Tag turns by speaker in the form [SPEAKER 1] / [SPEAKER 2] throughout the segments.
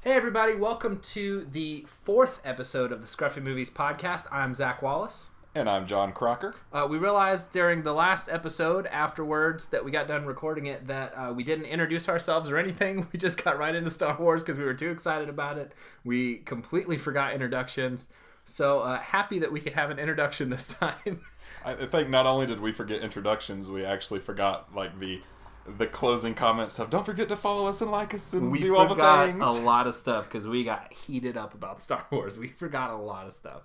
[SPEAKER 1] Hey everybody, welcome to the 4th episode of the ScruffyMovies podcast. I'm Zach Wallace.
[SPEAKER 2] And I'm John Crocker.
[SPEAKER 1] We realized during the last episode afterwards that we got done recording it that we didn't introduce ourselves or anything. We just got right into Star Wars because we were too excited about it. We completely forgot introductions. So happy that we could have an introduction this time.
[SPEAKER 2] I think not only did we forget introductions, we actually forgot like the closing comments of don't forget to follow us and like us and do all the things.
[SPEAKER 1] We forgot a lot of stuff because we got heated up about Star Wars. We forgot a lot of stuff.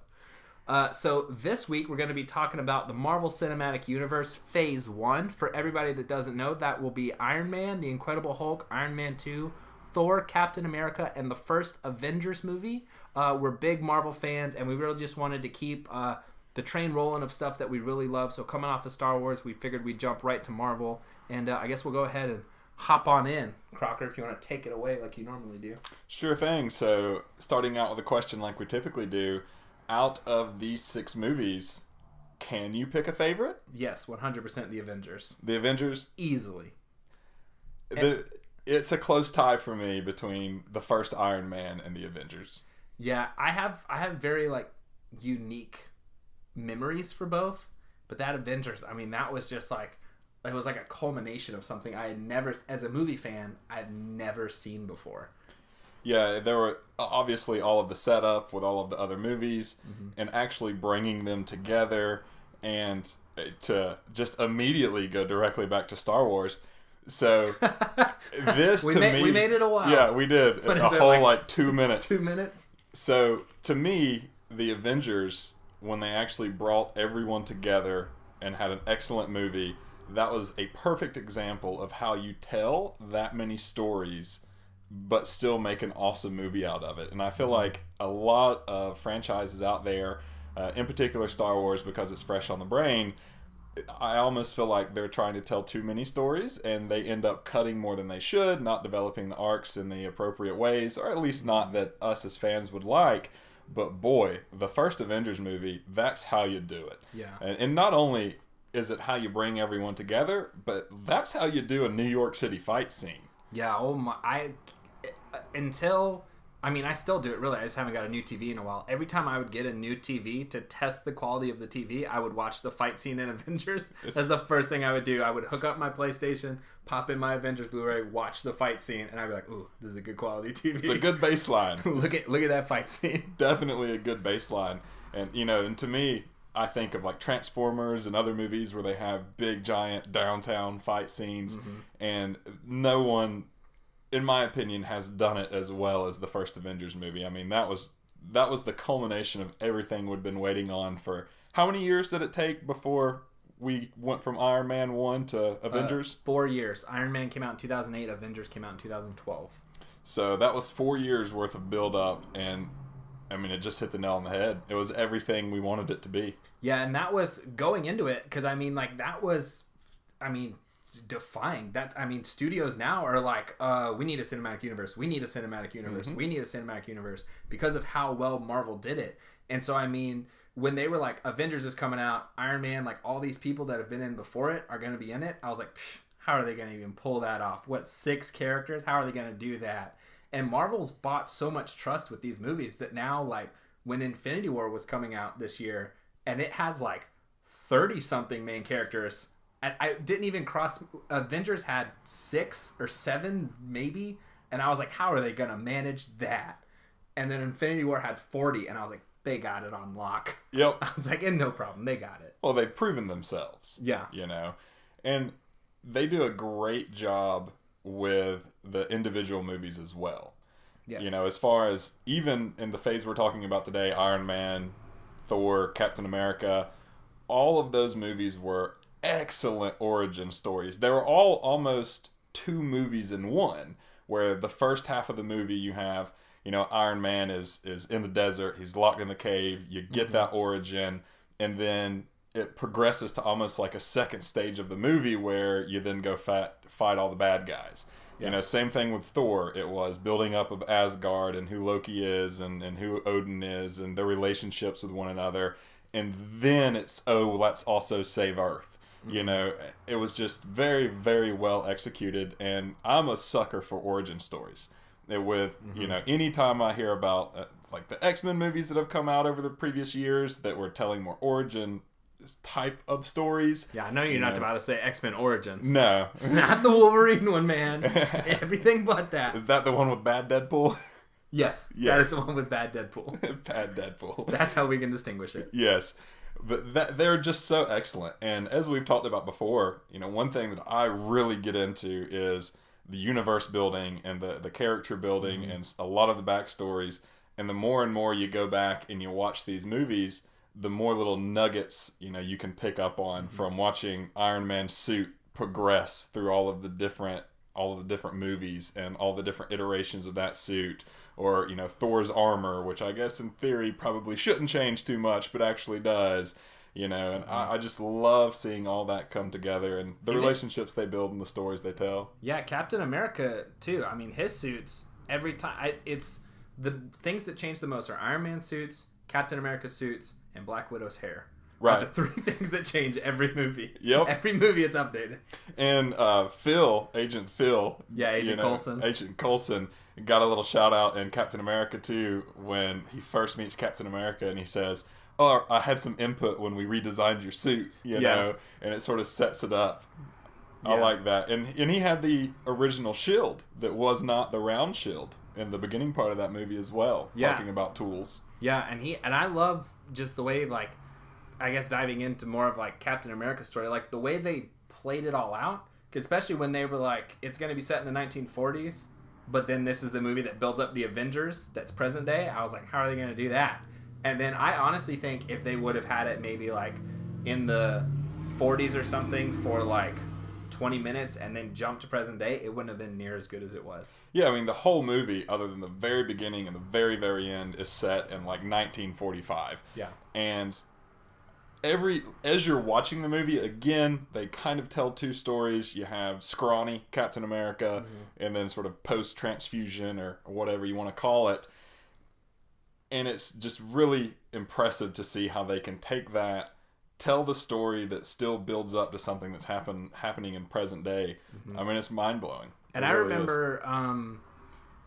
[SPEAKER 1] So this week we're going to be talking about the Marvel Cinematic Universe Phase 1. For everybody that doesn't know, that will be Iron Man, The Incredible Hulk, Iron Man 2, Thor, Captain America, and the first Avengers movie. We're big Marvel fans, and we really just wanted to keep the train rolling of stuff that we really love. So coming off of Star Wars, we figured we'd jump right to Marvel. And I guess we'll go ahead and hop on in. Crocker, if you want to take it away like you normally do.
[SPEAKER 2] Sure thing. So starting out with a question like we typically do, out of these 6 movies, can you pick a favorite?
[SPEAKER 1] Yes, 100% the Avengers.
[SPEAKER 2] The Avengers?
[SPEAKER 1] Easily.
[SPEAKER 2] It's a close tie for me between the first Iron Man and the Avengers.
[SPEAKER 1] Yeah, I have very unique memories for both, but that Avengers, I mean, that was just it was like a culmination of something I had never, as a movie fan, I've never seen before.
[SPEAKER 2] Yeah, there were obviously all of the setup with all of the other movies, and actually bringing them together and to just immediately go directly back to Star Wars. So this we
[SPEAKER 1] made it a while.
[SPEAKER 2] Yeah, we did. A whole 2 minutes.
[SPEAKER 1] 2 minutes?
[SPEAKER 2] So to me, the Avengers, when they actually brought everyone together and had an excellent movie, that was a perfect example of how you tell that many stories but still make an awesome movie out of it. And I feel like a lot of franchises out there, in particular Star Wars, because it's fresh on the brain, I almost feel like they're trying to tell too many stories and they end up cutting more than they should, not developing the arcs in the appropriate ways, or at least not that us as fans would like. But boy, the first Avengers movie, that's how you do it.
[SPEAKER 1] Yeah.
[SPEAKER 2] And not only is it how you bring everyone together, but that's how you do a New York City fight scene.
[SPEAKER 1] Yeah, oh my, I still do it really. I just haven't got a new TV in a while. Every time I would get a new TV to test the quality of the TV, I would watch the fight scene in Avengers. That's the first thing I would do. I would hook up my PlayStation, pop in my Avengers Blu-ray, watch the fight scene, and I'd be like, ooh, this is a good quality TV.
[SPEAKER 2] It's a good baseline.
[SPEAKER 1] look at that fight scene.
[SPEAKER 2] Definitely a good baseline. And, and to me, I think of Transformers and other movies where they have big, giant downtown fight scenes, and no one, in my opinion, has done it as well as the first Avengers movie. I mean, that was the culmination of everything we'd been waiting on for. How many years did it take before we went from Iron Man 1 to Avengers?
[SPEAKER 1] 4 years. Iron Man came out in 2008. Avengers came out in 2012.
[SPEAKER 2] So that was 4 years worth of build-up, and I mean, it just hit the nail on the head. It was everything we wanted it to be.
[SPEAKER 1] Yeah, and that was going into it, because, that was, defying. Studios now are like, we need a cinematic universe. We need a cinematic universe. We need a cinematic universe because of how well Marvel did it. And so, when they were like, Avengers is coming out, Iron Man, all these people that have been in before it are going to be in it, I was like, how are they going to even pull that off? What, 6 characters? How are they going to do that? And Marvel's bought so much trust with these movies that now, when Infinity War was coming out this year, and it has 30-something main characters, and I didn't even cross. Avengers had 6 or 7 maybe, and I was like, how are they gonna manage that? And then Infinity War had 40, and I was like, they got it on lock.
[SPEAKER 2] Yep.
[SPEAKER 1] I was like, and no problem, they got it.
[SPEAKER 2] Well, they've proven themselves.
[SPEAKER 1] Yeah.
[SPEAKER 2] And they do a great job with the individual movies as well.
[SPEAKER 1] Yes.
[SPEAKER 2] As far as even in the phase we're talking about today, Iron Man, Thor, Captain America, all of those movies were excellent origin stories. They were all almost 2 movies in one, where the first half of the movie you have, Iron Man is in the desert, he's locked in the cave, you get that origin, and then it progresses to almost like a second stage of the movie where you then go fight all the bad guys. Yeah. Same thing with Thor. It was building up of Asgard and who Loki is and who Odin is and their relationships with one another. And then it's, let's also save Earth. It was just very, very well executed. And I'm a sucker for origin stories. with anytime I hear about like the X-Men movies that have come out over the previous years that were telling more origin type of stories.
[SPEAKER 1] Yeah, I know you're not about to say X-Men Origins.
[SPEAKER 2] No.
[SPEAKER 1] Not the Wolverine one, man. Everything but that.
[SPEAKER 2] Is that the one with bad Deadpool?
[SPEAKER 1] Yes. That is the one with bad Deadpool.
[SPEAKER 2] Bad Deadpool.
[SPEAKER 1] That's how we can distinguish it.
[SPEAKER 2] Yes. But they're just so excellent. And as we've talked about before, one thing that I really get into is the universe building and the character building and a lot of the backstories. And the more and more you go back and you watch these movies, the more little nuggets you can pick up on from watching Iron Man's suit progress through all of the different movies and all the different iterations of that suit, or Thor's armor, which I guess in theory probably shouldn't change too much but actually does, and I just love seeing all that come together and the relationships they build and the stories they tell.
[SPEAKER 1] Yeah, Captain America too. I mean, his suits every time, it's the things that change the most are Iron Man suits, Captain America suits, and Black Widow's hair. Right. Are the three things that change every movie.
[SPEAKER 2] Yep.
[SPEAKER 1] Every movie it's updated.
[SPEAKER 2] And Agent Phil.
[SPEAKER 1] Yeah, Agent Coulson.
[SPEAKER 2] Agent Coulson got a little shout out in Captain America too when he first meets Captain America and he says, "Oh, I had some input when we redesigned your suit," know, and it sort of sets it up. Yeah. I like that. And he had the original shield that was not the round shield in the beginning part of that movie as well, talking about tools. Yeah,
[SPEAKER 1] and I love just the way, like, I guess diving into more of like Captain America's story, like the way they played it all out, especially when they were like, it's going to be set in the 1940s, but then this is the movie that builds up the Avengers that's present day. I was like, how are they going to do that? And then I honestly think if they would have had it maybe like in the 40s or something for like 20 minutes and then jump to present day, it wouldn't have been near as good as it was.
[SPEAKER 2] Yeah, I mean, the whole movie, other than the very beginning and the very, very end, is set in like 1945.
[SPEAKER 1] Yeah.
[SPEAKER 2] And as you're watching the movie, again, they kind of tell two stories. You have scrawny Captain America and then sort of post-transfusion or whatever you want to call it. And it's just really impressive to see how they can take that, tell the story that still builds up to something that's happening in present day. I mean, it's mind-blowing.
[SPEAKER 1] And I remember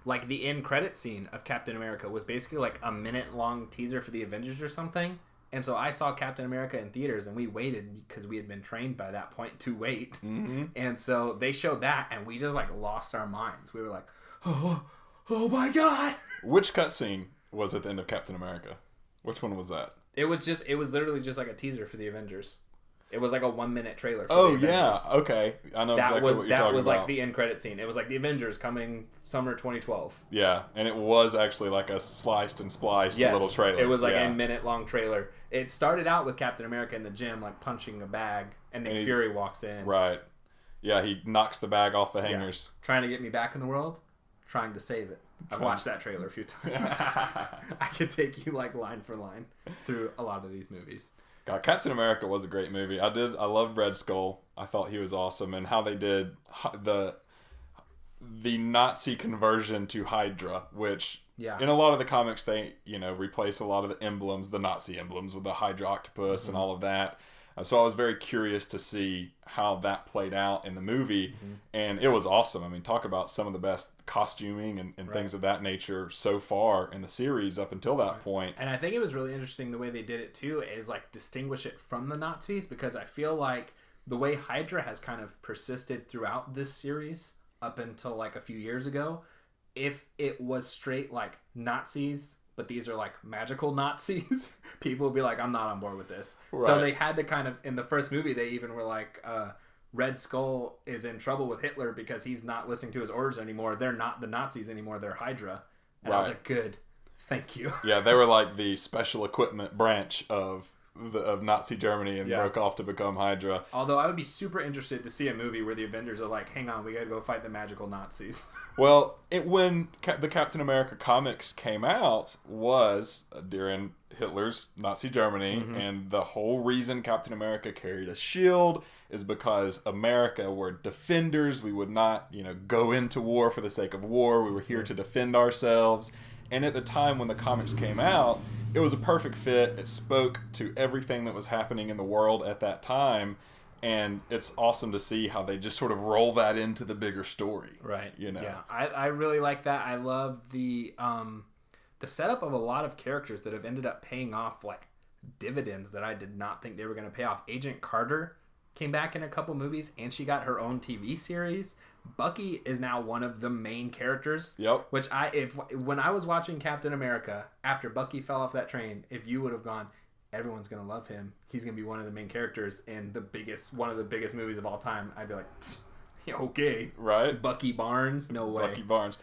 [SPEAKER 1] like the end credit scene of Captain America was basically like a minute-long teaser for the Avengers or something. And so I saw Captain America in theaters, and we waited because we had been trained by that point to wait. And so they showed that, and we just like lost our minds. We were like, oh my God.
[SPEAKER 2] Which cutscene was at the end of Captain America? Which one was that?
[SPEAKER 1] It was literally just like a teaser for the Avengers. It was like a 1-minute trailer for
[SPEAKER 2] the Avengers. Okay. I know exactly what you're talking about.
[SPEAKER 1] That was like the end credit scene. It was like the Avengers coming summer 2012.
[SPEAKER 2] Yeah, and it was actually like a sliced and spliced little trailer.
[SPEAKER 1] It was like a minute-long trailer. It started out with Captain America in the gym, like punching a bag, and Nick Fury walks in.
[SPEAKER 2] Right. Yeah, he knocks the bag off the hangers.
[SPEAKER 1] Yeah. Trying to get me back in the world, trying to save it. I've watched that trailer a few times. I could take you like line for line through a lot of these movies.
[SPEAKER 2] God, Captain America was a great movie. I loved Red Skull. I thought he was awesome, and how they did the Nazi conversion to Hydra, which in a lot of the comics they replace a lot of the emblems, the Nazi emblems, with the Hydra octopus and all of that. So I was very curious to see how that played out in the movie, and it was awesome. I mean, talk about some of the best costuming and things of that nature so far in the series up until that point.
[SPEAKER 1] And I think it was really interesting the way they did it too, is like distinguish it from the Nazis, because I feel like the way Hydra has kind of persisted throughout this series up until like a few years ago, if it was straight like Nazis, but these are like magical Nazis, people would be like, I'm not on board with this. Right. So they had to kind of, in the first movie, they even were like, Red Skull is in trouble with Hitler because he's not listening to his orders anymore. They're not the Nazis anymore. They're Hydra. And I was like, good. Thank you.
[SPEAKER 2] Yeah, they were like the special equipment branch of Nazi Germany and broke off to become Hydra.
[SPEAKER 1] Although I would be super interested to see a movie where the Avengers are like, hang on, we gotta go fight the magical Nazis.
[SPEAKER 2] Well, when the Captain America comics came out was during Hitler's Nazi Germany, and the whole reason Captain America carried a shield is because America were defenders. We would not, go into war for the sake of war. We were here to defend ourselves. And at the time when the comics came out, it was a perfect fit. It spoke to everything that was happening in the world at that time. And it's awesome to see how they just sort of roll that into the bigger story.
[SPEAKER 1] Right.
[SPEAKER 2] You know?
[SPEAKER 1] Yeah. I really like that. I love the setup of a lot of characters that have ended up paying off like dividends that I did not think they were going to pay off. Agent Carter came back in a couple movies, and she got her own TV series. Bucky is now one of the main characters.
[SPEAKER 2] Yep.
[SPEAKER 1] Which when I was watching Captain America, after Bucky fell off that train, if you would have gone, everyone's gonna love him, he's gonna be one of the main characters in one of the biggest movies of all time, I'd be like, yeah, okay,
[SPEAKER 2] right?
[SPEAKER 1] Bucky Barnes, no way.
[SPEAKER 2] Bucky Barnes.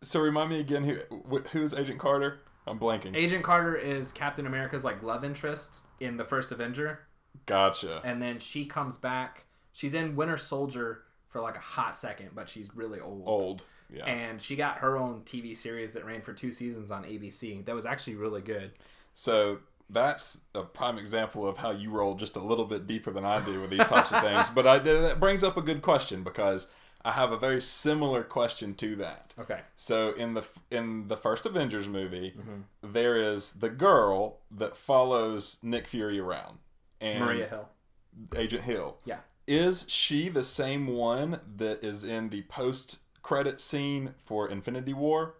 [SPEAKER 2] So remind me again, who's Agent Carter? I'm blanking.
[SPEAKER 1] Agent Carter is Captain America's like love interest in the first Avenger.
[SPEAKER 2] Gotcha.
[SPEAKER 1] And then she comes back. She's in Winter Soldier for like a hot second, but she's really old.
[SPEAKER 2] Yeah.
[SPEAKER 1] And she got her own TV series that ran for 2 seasons on ABC. That was actually really good.
[SPEAKER 2] So that's a prime example of how you roll just a little bit deeper than I do with these types of things. But that brings up a good question, because I have a very similar question to that.
[SPEAKER 1] Okay.
[SPEAKER 2] So in the first Avengers movie, there is the girl that follows Nick Fury around. And
[SPEAKER 1] Maria Hill.
[SPEAKER 2] Agent Hill.
[SPEAKER 1] Yeah.
[SPEAKER 2] Is she the same one that is in the post-credit scene for Infinity War?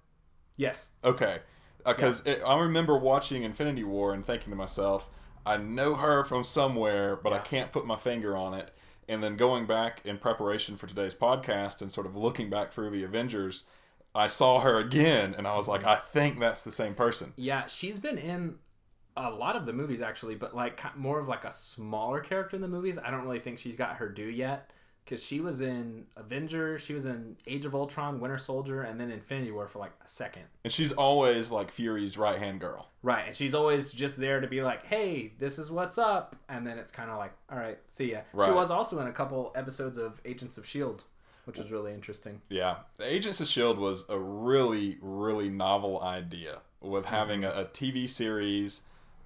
[SPEAKER 1] Yes.
[SPEAKER 2] Okay. Because I remember watching Infinity War and thinking to myself, I know her from somewhere, but I can't put my finger on it. And then going back in preparation for today's podcast and sort of looking back through the Avengers, I saw her again, and I was like, I think that's the same person.
[SPEAKER 1] Yeah, she's been in a lot of the movies, actually, but like more of like a smaller character in the movies. I don't really think she's got her due yet, because she was in Avengers, she was in Age of Ultron, Winter Soldier, and then Infinity War for like a second.
[SPEAKER 2] And she's always like Fury's right-hand girl.
[SPEAKER 1] Right, and she's always just there to be like, hey, this is what's up, and then it's kind of like, all right, see ya. Right. She was also in a couple episodes of Agents of S.H.I.E.L.D., which was really interesting.
[SPEAKER 2] Yeah. The Agents of S.H.I.E.L.D. was a really, really novel idea, with having a TV series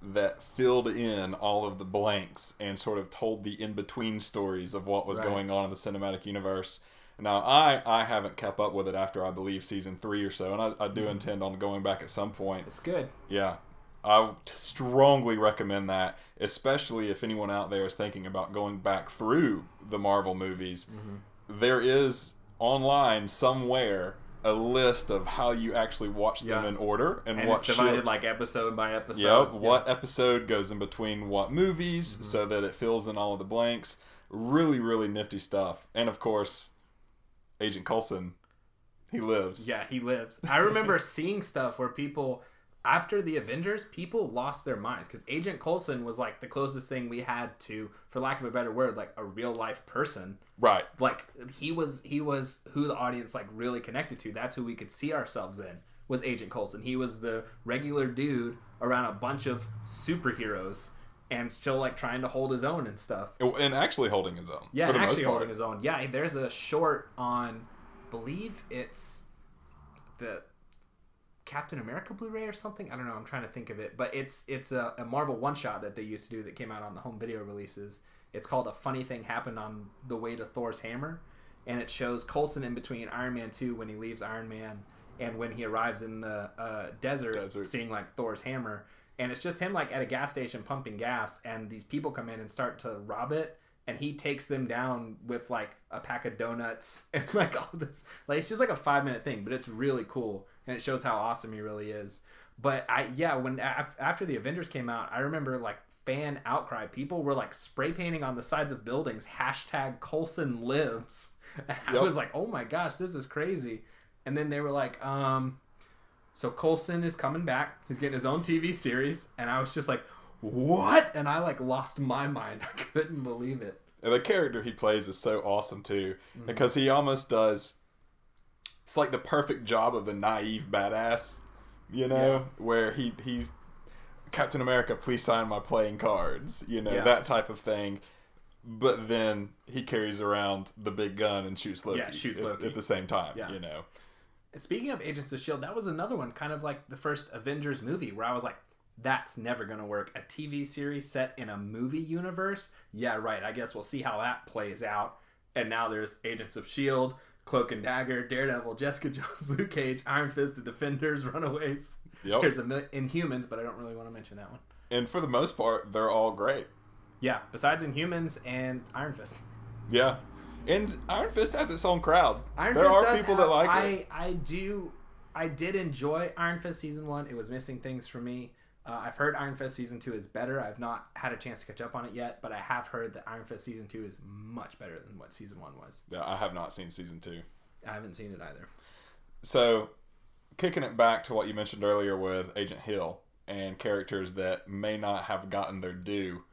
[SPEAKER 2] that filled in all of the blanks and sort of told the in-between stories of what was going on in the cinematic universe. Now, I haven't kept up with it after, I believe, season 3 or so, and I do intend on going back at some point.
[SPEAKER 1] It's good.
[SPEAKER 2] Yeah. I strongly recommend that, especially if anyone out there is thinking about going back through the Marvel movies. There is online somewhere a list of how you actually watch them in order, and what
[SPEAKER 1] it's divided like episode by episode.
[SPEAKER 2] Yep, what episode goes in between what movies, so that it fills in all of the blanks. Really, really nifty stuff. And of course, Agent Coulson, he lives.
[SPEAKER 1] Yeah, he lives. I remember seeing stuff where people, after the Avengers, people lost their minds, because Agent Coulson was like the closest thing we had to, for lack of a better word, like a real life person.
[SPEAKER 2] Right.
[SPEAKER 1] Like he was who the audience like really connected to. That's who we could see ourselves in, was Agent Coulson. He was the regular dude around a bunch of superheroes and still like trying to hold his own and stuff.
[SPEAKER 2] And actually holding his own.
[SPEAKER 1] Yeah, actually holding his own. Yeah, there's a short on, believe it's the Captain America Blu-ray or something. I don't know. I'm trying to think of it, but it's a Marvel one-shot that they used to do that came out on the home video releases. It's called A Funny Thing Happened on the Way to Thor's Hammer, and it shows Coulson in between Iron Man 2 when he leaves Iron Man and when he arrives in the desert, seeing like Thor's hammer, and it's just him like at a gas station pumping gas, and these people come in and start to rob it, and he takes them down with like a pack of donuts and like all this. Like it's just like a 5-minute thing, but it's really cool, and it shows how awesome he really is. But when after the Avengers came out, I remember like fan outcry. People were like spray painting on the sides of buildings #Coulson lives. And I was like, oh my gosh, this is crazy. And then they were like, so Coulson is coming back. He's getting his own TV series. And I was just like, what? And I like lost my mind. I couldn't believe it.
[SPEAKER 2] And the character he plays is so awesome too, because he almost does, it's like the perfect job of the naive badass, you know, where he Captain America, please sign my playing cards, you know, that type of thing. But then he carries around the big gun and shoots Loki, at the same time, you know.
[SPEAKER 1] Speaking of Agents of S.H.I.E.L.D., that was another one, kind of like the first Avengers movie, where I was like, that's never going to work. A TV series set in a movie universe? Yeah, right. I guess we'll see how that plays out. And now there's Agents of S.H.I.E.L.D., Cloak and Dagger, Daredevil, Jessica Jones, Luke Cage, Iron Fist, The Defenders, Runaways. Yep. There's Inhumans, but I don't really want to mention that one.
[SPEAKER 2] And for the most part, they're all great.
[SPEAKER 1] Yeah, besides Inhumans and Iron Fist.
[SPEAKER 2] Yeah. And Iron Fist has its own crowd.
[SPEAKER 1] Iron
[SPEAKER 2] there
[SPEAKER 1] Fist
[SPEAKER 2] are
[SPEAKER 1] does
[SPEAKER 2] people
[SPEAKER 1] have,
[SPEAKER 2] that like it.
[SPEAKER 1] I did enjoy Iron Fist Season 1. It was missing things for me. I've heard Iron Fist Season 2 is better. I've not had a chance to catch up on it yet, but I have heard that Iron Fist Season 2 is much better than what Season 1 was.
[SPEAKER 2] Yeah, I have not seen Season 2.
[SPEAKER 1] I haven't seen it either.
[SPEAKER 2] So, kicking it back to what you mentioned earlier with Agent Hill and characters that may not have gotten their due,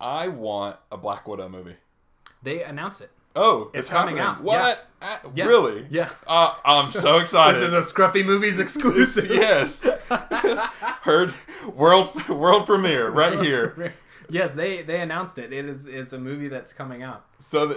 [SPEAKER 2] I want a Black Widow movie.
[SPEAKER 1] They announced it.
[SPEAKER 2] Oh,
[SPEAKER 1] it's coming
[SPEAKER 2] happening.
[SPEAKER 1] out.
[SPEAKER 2] What?
[SPEAKER 1] Yeah.
[SPEAKER 2] Really?
[SPEAKER 1] Yeah.
[SPEAKER 2] I'm so excited.
[SPEAKER 1] This is a ScruffyMovies exclusive.
[SPEAKER 2] Yes. Heard world premiere right here.
[SPEAKER 1] Yes, they announced it. It's a movie that's coming out.
[SPEAKER 2] So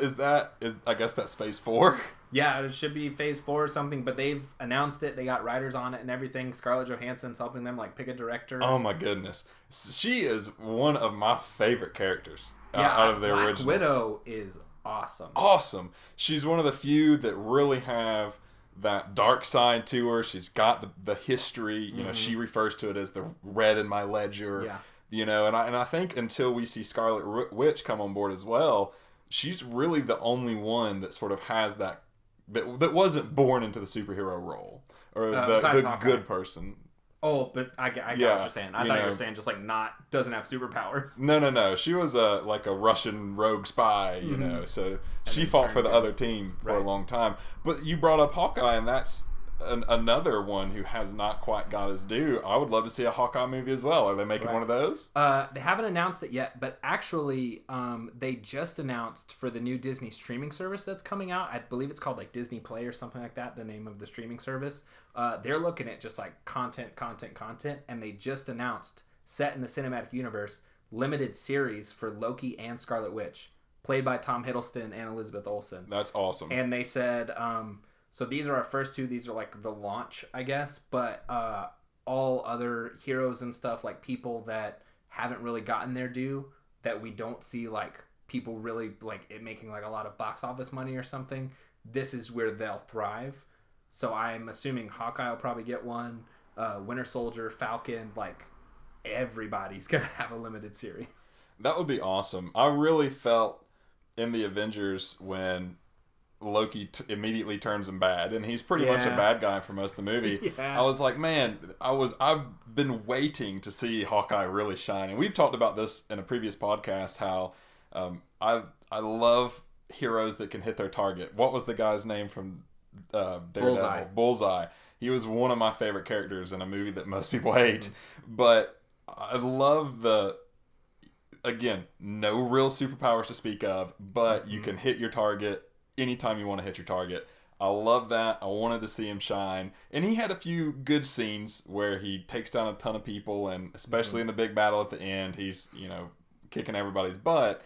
[SPEAKER 2] I guess that's Phase 4?
[SPEAKER 1] Yeah, it should be Phase 4 or something, but they've announced it. They got writers on it and everything. Scarlett Johansson's helping them pick a director.
[SPEAKER 2] Oh my goodness. She is one of my favorite characters out of the originals.
[SPEAKER 1] Black Widow is awesome.
[SPEAKER 2] Awesome. She's one of the few that really have that dark side to her. She's got the history. You know, she refers to it as the red in my ledger.
[SPEAKER 1] Yeah.
[SPEAKER 2] You know, and I think until we see Scarlet Witch come on board as well, she's really the only one that sort of has that wasn't born into the superhero role or the good person.
[SPEAKER 1] Oh, but I get what you're saying. I thought you were saying just doesn't have superpowers.
[SPEAKER 2] No. She was a Russian rogue spy, you know. So she fought for the other team for a long time. But you brought up Hawkeye, and that's another one who has not quite got his due. I would love to see a Hawkeye movie as well. Are they making one of those?
[SPEAKER 1] They haven't announced it yet, but actually, they just announced for the new Disney streaming service that's coming out. I believe it's called Disney Play or something like that, the name of the streaming service. They're looking at just content, and they just announced, set in the cinematic universe, limited series for Loki and Scarlet Witch, played by Tom Hiddleston and Elizabeth Olsen.
[SPEAKER 2] That's awesome.
[SPEAKER 1] And they said, so these are our first two. These are the launch, I guess. But all other heroes and stuff, people that haven't really gotten their due, that we don't see people really it making a lot of box office money or something, this is where they'll thrive. So I'm assuming Hawkeye will probably get one. Winter Soldier, Falcon, everybody's gonna have a limited series.
[SPEAKER 2] That would be awesome. I really felt in the Avengers when Loki immediately turns him bad, and he's pretty much a bad guy for most of the movie. I was like, man, I've been waiting to see Hawkeye really shine, and we've talked about this in a previous podcast. How I love heroes that can hit their target. What was the guy's name from Daredevil? Bullseye. He was one of my favorite characters in a movie that most people hate, but I love again, no real superpowers to speak of, but you can hit your target anytime you want to hit your target. I love that. I wanted to see him shine. And he had a few good scenes where he takes down a ton of people, and especially in the big battle at the end, he's, kicking everybody's butt.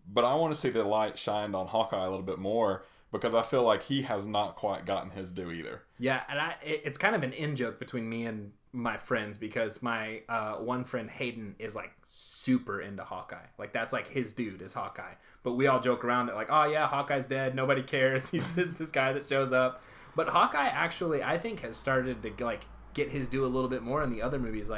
[SPEAKER 2] But I want to see the light shined on Hawkeye a little bit more, because I feel like he has not quite gotten his due either. Yeah,
[SPEAKER 1] and it's kind of an in-joke between me and my friends, because my one friend Hayden is super into Hawkeye. That's his dude is Hawkeye. But we all joke around that oh yeah, Hawkeye's dead, nobody cares, he's just this guy that shows up. But Hawkeye actually, I think, has started to get his due a little bit more in the other movies,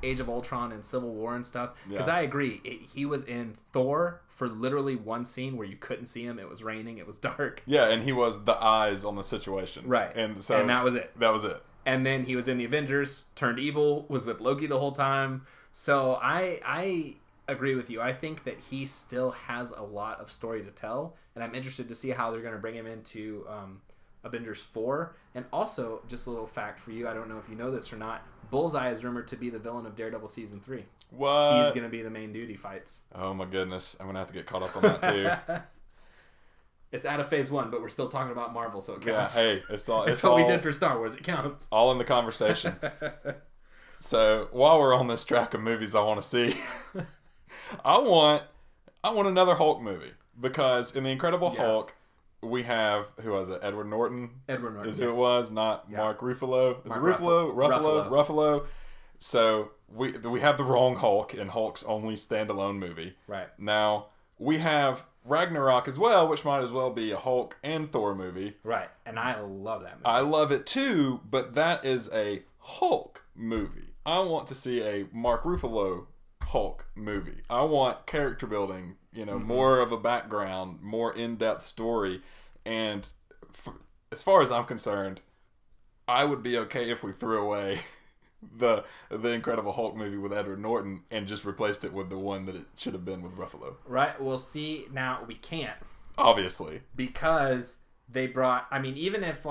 [SPEAKER 1] Age of Ultron and Civil War and stuff. Because I agree, he was in Thor for literally one scene where you couldn't see him. It was raining, it was dark.
[SPEAKER 2] Yeah, and he was the eyes on the situation.
[SPEAKER 1] Right.
[SPEAKER 2] And
[SPEAKER 1] that was it.
[SPEAKER 2] That was it.
[SPEAKER 1] And then he was in the Avengers, turned evil, was with Loki the whole time. So I agree with you. I think that he still has a lot of story to tell, and I'm interested to see how they're going to bring him into Avengers 4. And also, just a little fact for you, I don't know if you know this or not, Bullseye is rumored to be the villain of Daredevil Season 3.
[SPEAKER 2] What?
[SPEAKER 1] He's going to be the main dude he fights.
[SPEAKER 2] Oh my goodness. I'm going to have to get caught up on that too.
[SPEAKER 1] It's out of Phase 1, but we're still talking about Marvel, so it counts.
[SPEAKER 2] Yeah, hey, it's
[SPEAKER 1] what we did for Star Wars. It counts.
[SPEAKER 2] All in the conversation. So, while we're on this track of movies I want to see, I want another Hulk movie, because in The Incredible Hulk, we have, who was it? Edward Norton?
[SPEAKER 1] Edward Norton,
[SPEAKER 2] is who it was, not Mark Ruffalo. Is
[SPEAKER 1] Mark
[SPEAKER 2] it Ruffalo? So, we have the wrong Hulk in Hulk's only standalone movie.
[SPEAKER 1] Right.
[SPEAKER 2] Now, we have Ragnarok as well, which might as well be a Hulk and Thor movie.
[SPEAKER 1] Right, and I love that movie.
[SPEAKER 2] I love it too, but that is a Hulk movie. I want to see a Mark Ruffalo Hulk movie. I want character building, more of a background, more in-depth story. And as far as I'm concerned, I would be okay if we threw away the Incredible Hulk movie with Edward Norton and just replaced it with the one that it should have been with Ruffalo.
[SPEAKER 1] Right. Well, see, now we can't.
[SPEAKER 2] Obviously.
[SPEAKER 1] Because they brought... I mean, even if,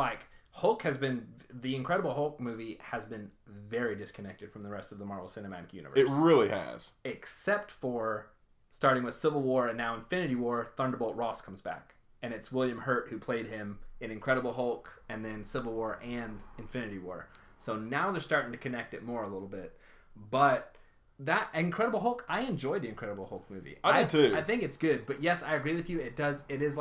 [SPEAKER 1] Hulk has been... The Incredible Hulk movie has been very disconnected from the rest of the Marvel Cinematic Universe.
[SPEAKER 2] It really has.
[SPEAKER 1] Except for, starting with Civil War and now Infinity War, Thunderbolt Ross comes back. And it's William Hurt who played him in Incredible Hulk and then Civil War and Infinity War. So now they're starting to connect it more a little bit. But that Incredible Hulk, I enjoyed the Incredible Hulk movie.
[SPEAKER 2] I did too.
[SPEAKER 1] I think it's good. But yes, I agree with you. It is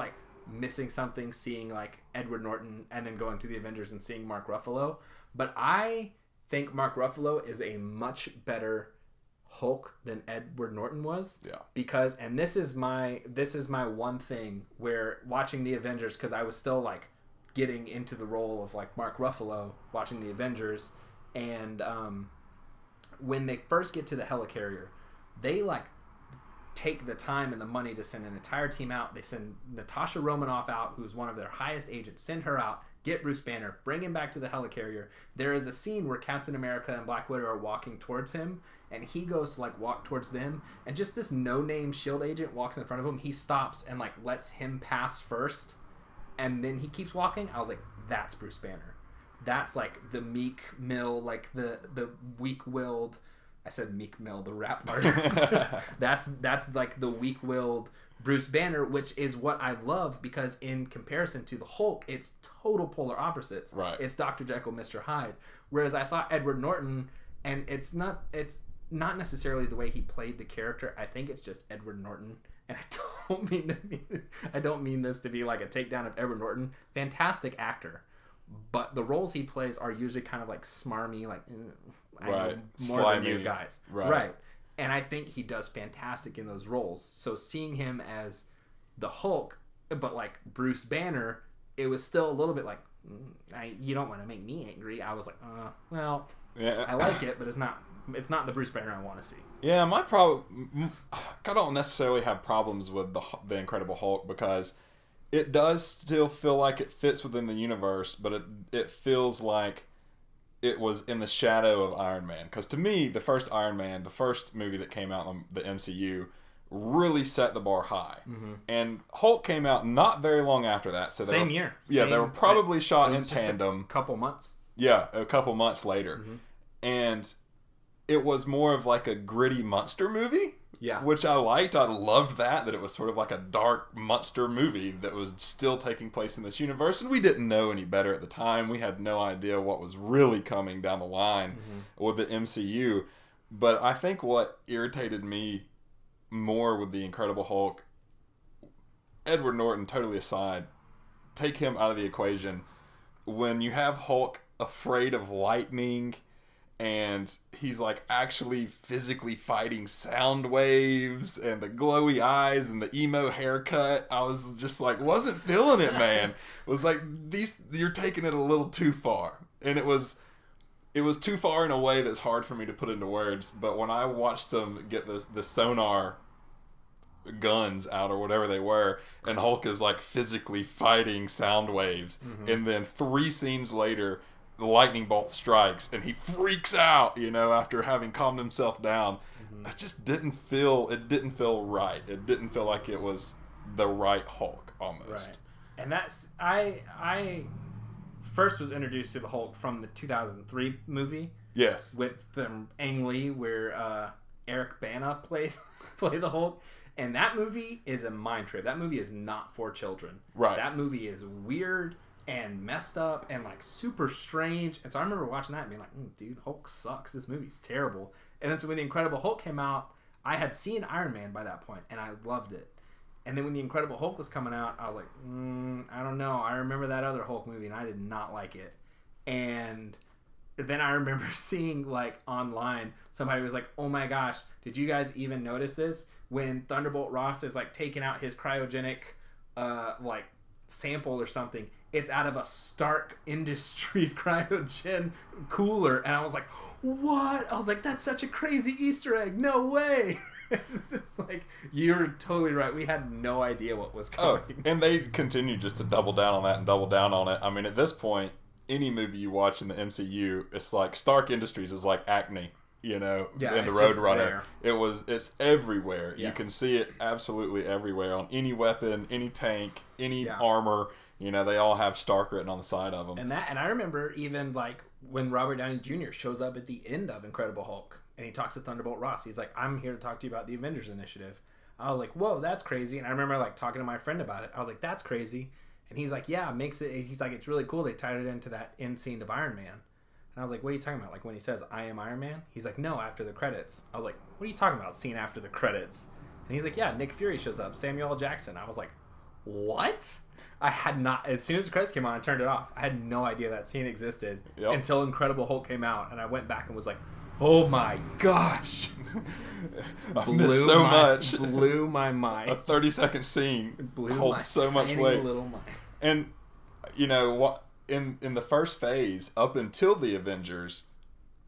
[SPEAKER 1] missing something, seeing Edward Norton and then going to the Avengers and seeing Mark Ruffalo. But I think Mark Ruffalo is a much better Hulk than Edward Norton was.
[SPEAKER 2] Yeah.
[SPEAKER 1] Because, and this is my one thing where watching the Avengers, because I was still getting into the role of Mark Ruffalo watching the Avengers, and when they first get to the helicarrier, they take the time and the money to send an entire team out. They send Natasha Romanoff out, who's one of their highest agents. Send her out, get Bruce Banner, bring him back to the helicarrier. There is a scene where Captain America and Black Widow are walking towards him, and he goes to walk towards them, and just this no-name SHIELD agent walks in front of him. He stops and lets him pass first, and then he keeps walking. I was like, that's Bruce Banner. That's the Meek Mill, the weak-willed... I said Meek Mill, the rap artist. That's the weak-willed Bruce Banner, which is what I love, because in comparison to the Hulk, it's total polar opposites.
[SPEAKER 2] Right.
[SPEAKER 1] It's Dr. Jekyll, Mr. Hyde. Whereas I thought Edward Norton, and it's not necessarily the way he played the character. I think it's just Edward Norton, and I don't mean this to be a takedown of Edward Norton. Fantastic actor, but the roles he plays are usually kind of smarmy, I know more
[SPEAKER 2] slimy
[SPEAKER 1] than you guys. Right. And I think he does fantastic in those roles. So seeing him as the Hulk, but Bruce Banner, it was still a little bit you don't want to make me angry. I was well, yeah. I like it, but it's not the Bruce Banner I want to see.
[SPEAKER 2] Yeah, my problem... I don't necessarily have problems with the Incredible Hulk, because it does still feel like it fits within the universe, but it feels like it was in the shadow of Iron Man. Because to me, the first Iron Man, the first movie that came out in the MCU, really set the bar high. Mm-hmm. And Hulk came out not very long after that. So
[SPEAKER 1] Same year.
[SPEAKER 2] Yeah, they were probably shot in tandem.
[SPEAKER 1] A couple months.
[SPEAKER 2] Yeah, a couple months later. Mm-hmm. And it was more of a gritty monster movie.
[SPEAKER 1] Yeah.
[SPEAKER 2] Which I liked. I loved that it was sort of a dark monster movie that was still taking place in this universe. And we didn't know any better at the time. We had no idea what was really coming down the line with the MCU. But I think what irritated me more with the Incredible Hulk, Edward Norton totally aside, take him out of the equation. When you have Hulk afraid of lightning, and he's actually physically fighting sound waves, and the glowy eyes and the emo haircut, I was just wasn't feeling it, man. It was you're taking it a little too far. And it was too far in a way that's hard for me to put into words. But when I watched them get the sonar guns out or whatever they were, and Hulk is physically fighting sound waves, and then 3 scenes later, the lightning bolt strikes and he freaks out, after having calmed himself down. I just didn't feel right. It didn't feel like it was the right Hulk almost.
[SPEAKER 1] Right. And that's I first was introduced to the Hulk from the 2003 movie.
[SPEAKER 2] Yes.
[SPEAKER 1] With Ang Lee, where Eric Bana played the Hulk. And that movie is a mind trip. That movie is not for children.
[SPEAKER 2] Right.
[SPEAKER 1] That movie is weird and messed up and super strange. And so I remember watching that and being dude, Hulk sucks. This movie's terrible. And then so when the Incredible Hulk came out, I had seen Iron Man by that point and I loved it. And then when the Incredible Hulk was coming out, I was I don't know. I remember that other Hulk movie and I did not like it. And then I remember seeing online, somebody was oh my gosh, did you guys even notice this? When Thunderbolt Ross is taking out his cryogenic sample or something. It's out of a Stark Industries cryogen cooler, and I was like, "What?" I was like, "That's such a crazy Easter egg! No way!" It's just like, you're totally right. We had no idea what was coming.
[SPEAKER 2] Oh, and they continue just to double down on that and double down on it. I mean, at this point, any movie you watch in the MCU, it's like Stark Industries is like Acme, in the Roadrunner. It's everywhere. Yeah. You can see it absolutely everywhere on any weapon, any tank, any armor. They all have Stark written on the side of them.
[SPEAKER 1] And I remember even like when Robert Downey Jr. shows up at the end of Incredible Hulk. And he talks to Thunderbolt Ross. He's like, "I'm here to talk to you about the Avengers Initiative." I was like, "Whoa, that's crazy." And I remember like talking to my friend about it. I was like, "That's crazy." And he's like, "Yeah, he's like, it's really cool. They tied it into that end scene of Iron Man." And I was like, "What are you talking about? Like when he says, 'I am Iron Man'?" He's like, "No, after the credits." I was like, "What are you talking about? Scene after the credits?" And he's like, "Yeah, Nick Fury shows up. Samuel L. Jackson." I was like, "What?" I had not, as soon as the credits came on, I turned it off. I had no idea that scene existed until Incredible Hulk came out. And I went back and was like, "Oh my gosh."
[SPEAKER 2] I've missed so much.
[SPEAKER 1] Blew my mind.
[SPEAKER 2] A 30-second scene holds so much weight.
[SPEAKER 1] Little mind.
[SPEAKER 2] And, what in the first phase, up until the Avengers,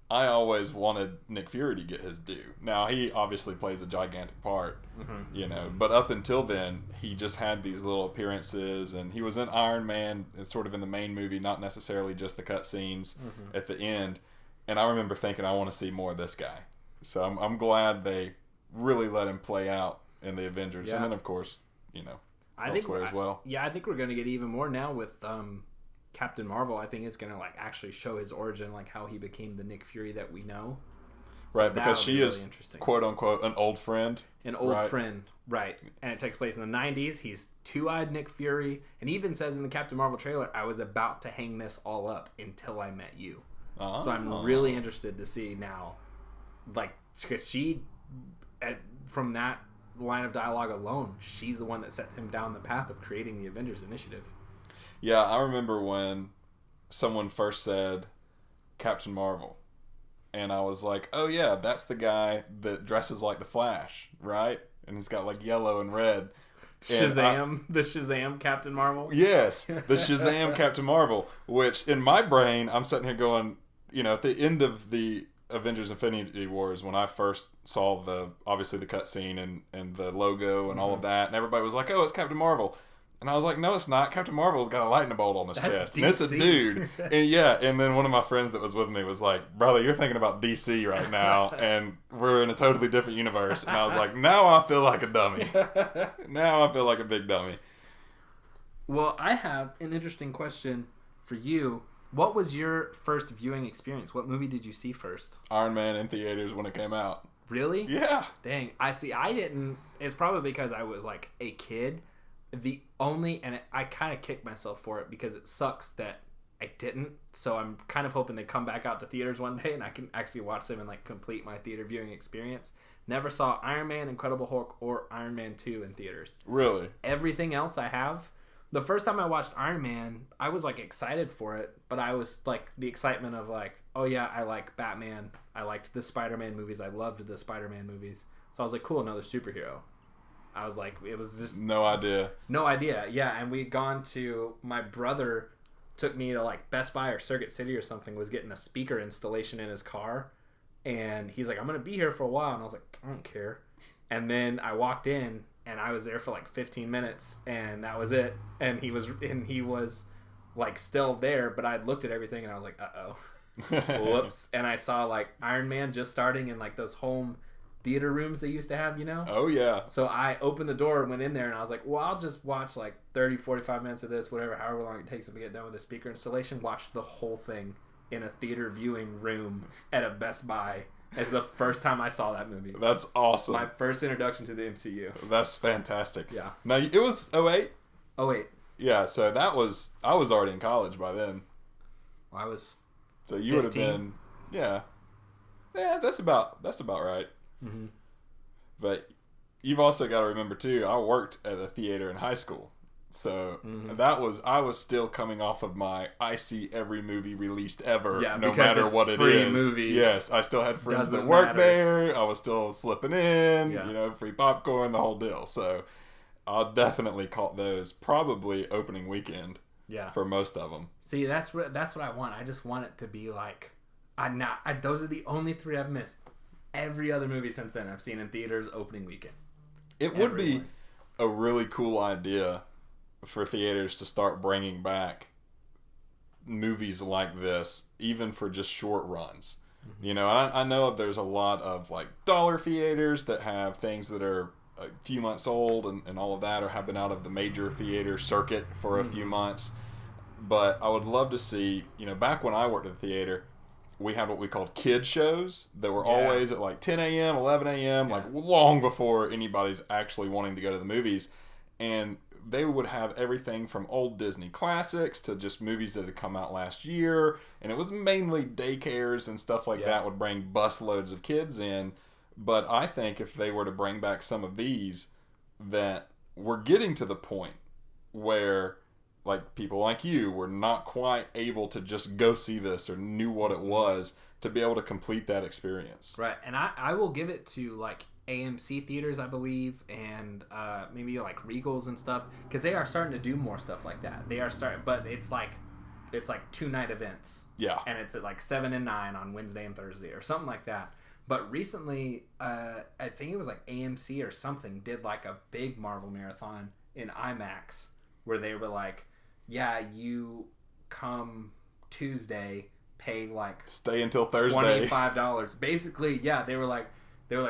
[SPEAKER 2] I always wanted Nick Fury to get his due. Now, he obviously plays a gigantic part, but up until then, he just had these little appearances, and he was in Iron Man, sort of in the main movie, not necessarily just the cutscenes at the end. And I remember thinking, I want to see more of this guy. So I'm glad they really let him play out in the Avengers. Yeah. And then, of course, elsewhere as well.
[SPEAKER 1] I think we're going to get even more now with Captain Marvel. I think it's going to like actually show his origin, like how he became the Nick Fury that we know.
[SPEAKER 2] So right, because she is, quote unquote, an old friend.
[SPEAKER 1] An old friend, right. And it takes place in the 90s. He's two-eyed Nick Fury. And he even says in the Captain Marvel trailer, "I was about to hang this all up until I met you." So I'm really interested to see now, like, because from that line of dialogue alone, she's the one that set him down the path of creating the Avengers Initiative.
[SPEAKER 2] Yeah, I remember when someone first said Captain Marvel, and I was like, "Oh yeah, that's the guy that dresses like the Flash, right?" And he's got like yellow and red.
[SPEAKER 1] Shazam, the Shazam Captain Marvel?
[SPEAKER 2] Yes, the Shazam Captain Marvel, which in my brain, I'm sitting here going, at the end of the Avengers Infinity Wars, when I first saw obviously the cutscene and the logo and all of that, and everybody was like, "Oh, it's Captain Marvel." And I was like, "No, it's not. Captain Marvel's got a lightning bolt on his chest. And it's a dude." And then one of my friends that was with me was like, "Brother, you're thinking about DC right now, and we're in a totally different universe." And I was like, now I feel like a dummy. Now I feel like a big dummy.
[SPEAKER 1] Well, I have an interesting question for you. What was your first viewing experience? What movie did you see first?
[SPEAKER 2] Iron Man in theaters when it came out.
[SPEAKER 1] Really?
[SPEAKER 2] Yeah.
[SPEAKER 1] Dang. I didn't. It's probably because I was like a kid. I kind of kicked myself for it because it sucks that I didn't. So I'm kind of hoping they come back out to theaters one day and I can actually watch them and like complete my theater viewing experience. Never saw Iron Man, Incredible Hulk, or Iron Man 2 in theaters.
[SPEAKER 2] Really?
[SPEAKER 1] Everything else I have. The first time I watched Iron Man, I was like excited for it, but I was like the excitement of like, oh yeah, I like Batman. I liked the Spider-Man movies. I loved the Spider-Man movies. So I was like, cool, another superhero. I was like, it was just...
[SPEAKER 2] No idea.
[SPEAKER 1] Yeah, and we'd gone to... My brother took me to like Best Buy or Circuit City or something, was getting a speaker installation in his car. And he's like, "I'm going to be here for a while." And I was like, "I don't care." And then I walked in and I was there for like 15 minutes and that was it. And he was like still there, but I looked at everything and I was like, uh-oh. Whoops. And I saw like Iron Man just starting in like those home theater rooms they used to have,
[SPEAKER 2] Oh, yeah.
[SPEAKER 1] So I opened the door and went in there and I was like, well, I'll just watch like 30, 45 minutes of this, whatever, however long it takes them to get done with the speaker installation. Watch the whole thing in a theater viewing room at a Best Buy. It's the first time I saw that movie.
[SPEAKER 2] That's awesome.
[SPEAKER 1] My first introduction to the MCU.
[SPEAKER 2] That's fantastic.
[SPEAKER 1] Yeah.
[SPEAKER 2] Now, it was 2008?
[SPEAKER 1] 2008.
[SPEAKER 2] Yeah, so I was already in college by then.
[SPEAKER 1] Well, I was
[SPEAKER 2] So you 15. Would have been, yeah. Yeah, that's about right.
[SPEAKER 1] Mm-hmm.
[SPEAKER 2] But you've also got to remember, too, I worked at a theater in high school. So I was still coming off of my I see every movie released ever, no matter what it is.
[SPEAKER 1] Movies.
[SPEAKER 2] Yes, I still had friends that worked there. I was still slipping in, free popcorn, the whole deal. So I'll definitely call those probably opening weekend.
[SPEAKER 1] Yeah.
[SPEAKER 2] For most of them.
[SPEAKER 1] See, that's what I want. I just want it to be like, those are the only 3 I've missed. Every other movie since then I've seen in theaters opening weekend.
[SPEAKER 2] It would be a really cool idea for theaters to start bringing back movies like this, even for just short runs. Mm-hmm. You know, I know there's a lot of like dollar theaters that have things that are a few months old and all of that, or have been out of the major theater circuit for a few months. But I would love to see, you know, back when I worked at the theater, we had what we called kid shows that were always at like 10 a.m., 11 a.m., like long before anybody's actually wanting to go to the movies. And they would have everything from old Disney classics to just movies that had come out last year. And it was mainly daycares and stuff like that would bring busloads of kids in. But I think if they were to bring back some of these, that we're getting to the point where, like, people like you were not quite able to just go see this or knew what it was to be able to complete that experience.
[SPEAKER 1] Right, and I will give it to, like, AMC theaters, I believe, and maybe, like, Regals and stuff, because they are starting to do more stuff like that. They are starting, but it's like 2-night events.
[SPEAKER 2] Yeah.
[SPEAKER 1] And it's at, like, 7 and 9 on Wednesday and Thursday or something like that. But recently, I think it was like AMC or something did like a big Marvel marathon in IMAX where they were like, yeah, you come Tuesday, pay like
[SPEAKER 2] stay until Thursday,
[SPEAKER 1] $25. Basically, yeah, they were like,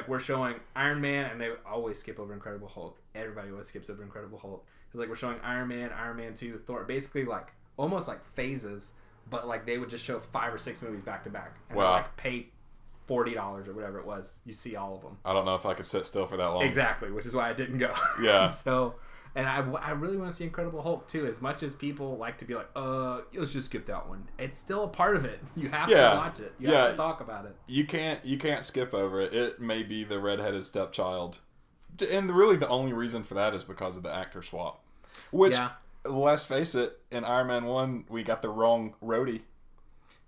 [SPEAKER 1] we're showing Iron Man, and they always skip over Incredible Hulk. Everybody always skips over Incredible Hulk. It was like, we're showing Iron Man, Iron Man 2, Thor, basically like almost like phases, but like they would just show 5 or 6 movies back to back, and like pay $40 or whatever it was. You see all of them.
[SPEAKER 2] I don't know if I could sit still for that long.
[SPEAKER 1] Exactly, which is why I didn't go.
[SPEAKER 2] Yeah.
[SPEAKER 1] So, and I really want to see Incredible Hulk too. As much as people like to be like, let's just skip that one. It's still a part of it. You have to watch it. You have to talk about it.
[SPEAKER 2] You can't skip over it. It may be the redheaded stepchild, and really the only reason for that is because of the actor swap. Which, let's face it, in Iron Man 1 we got the wrong Rhodey.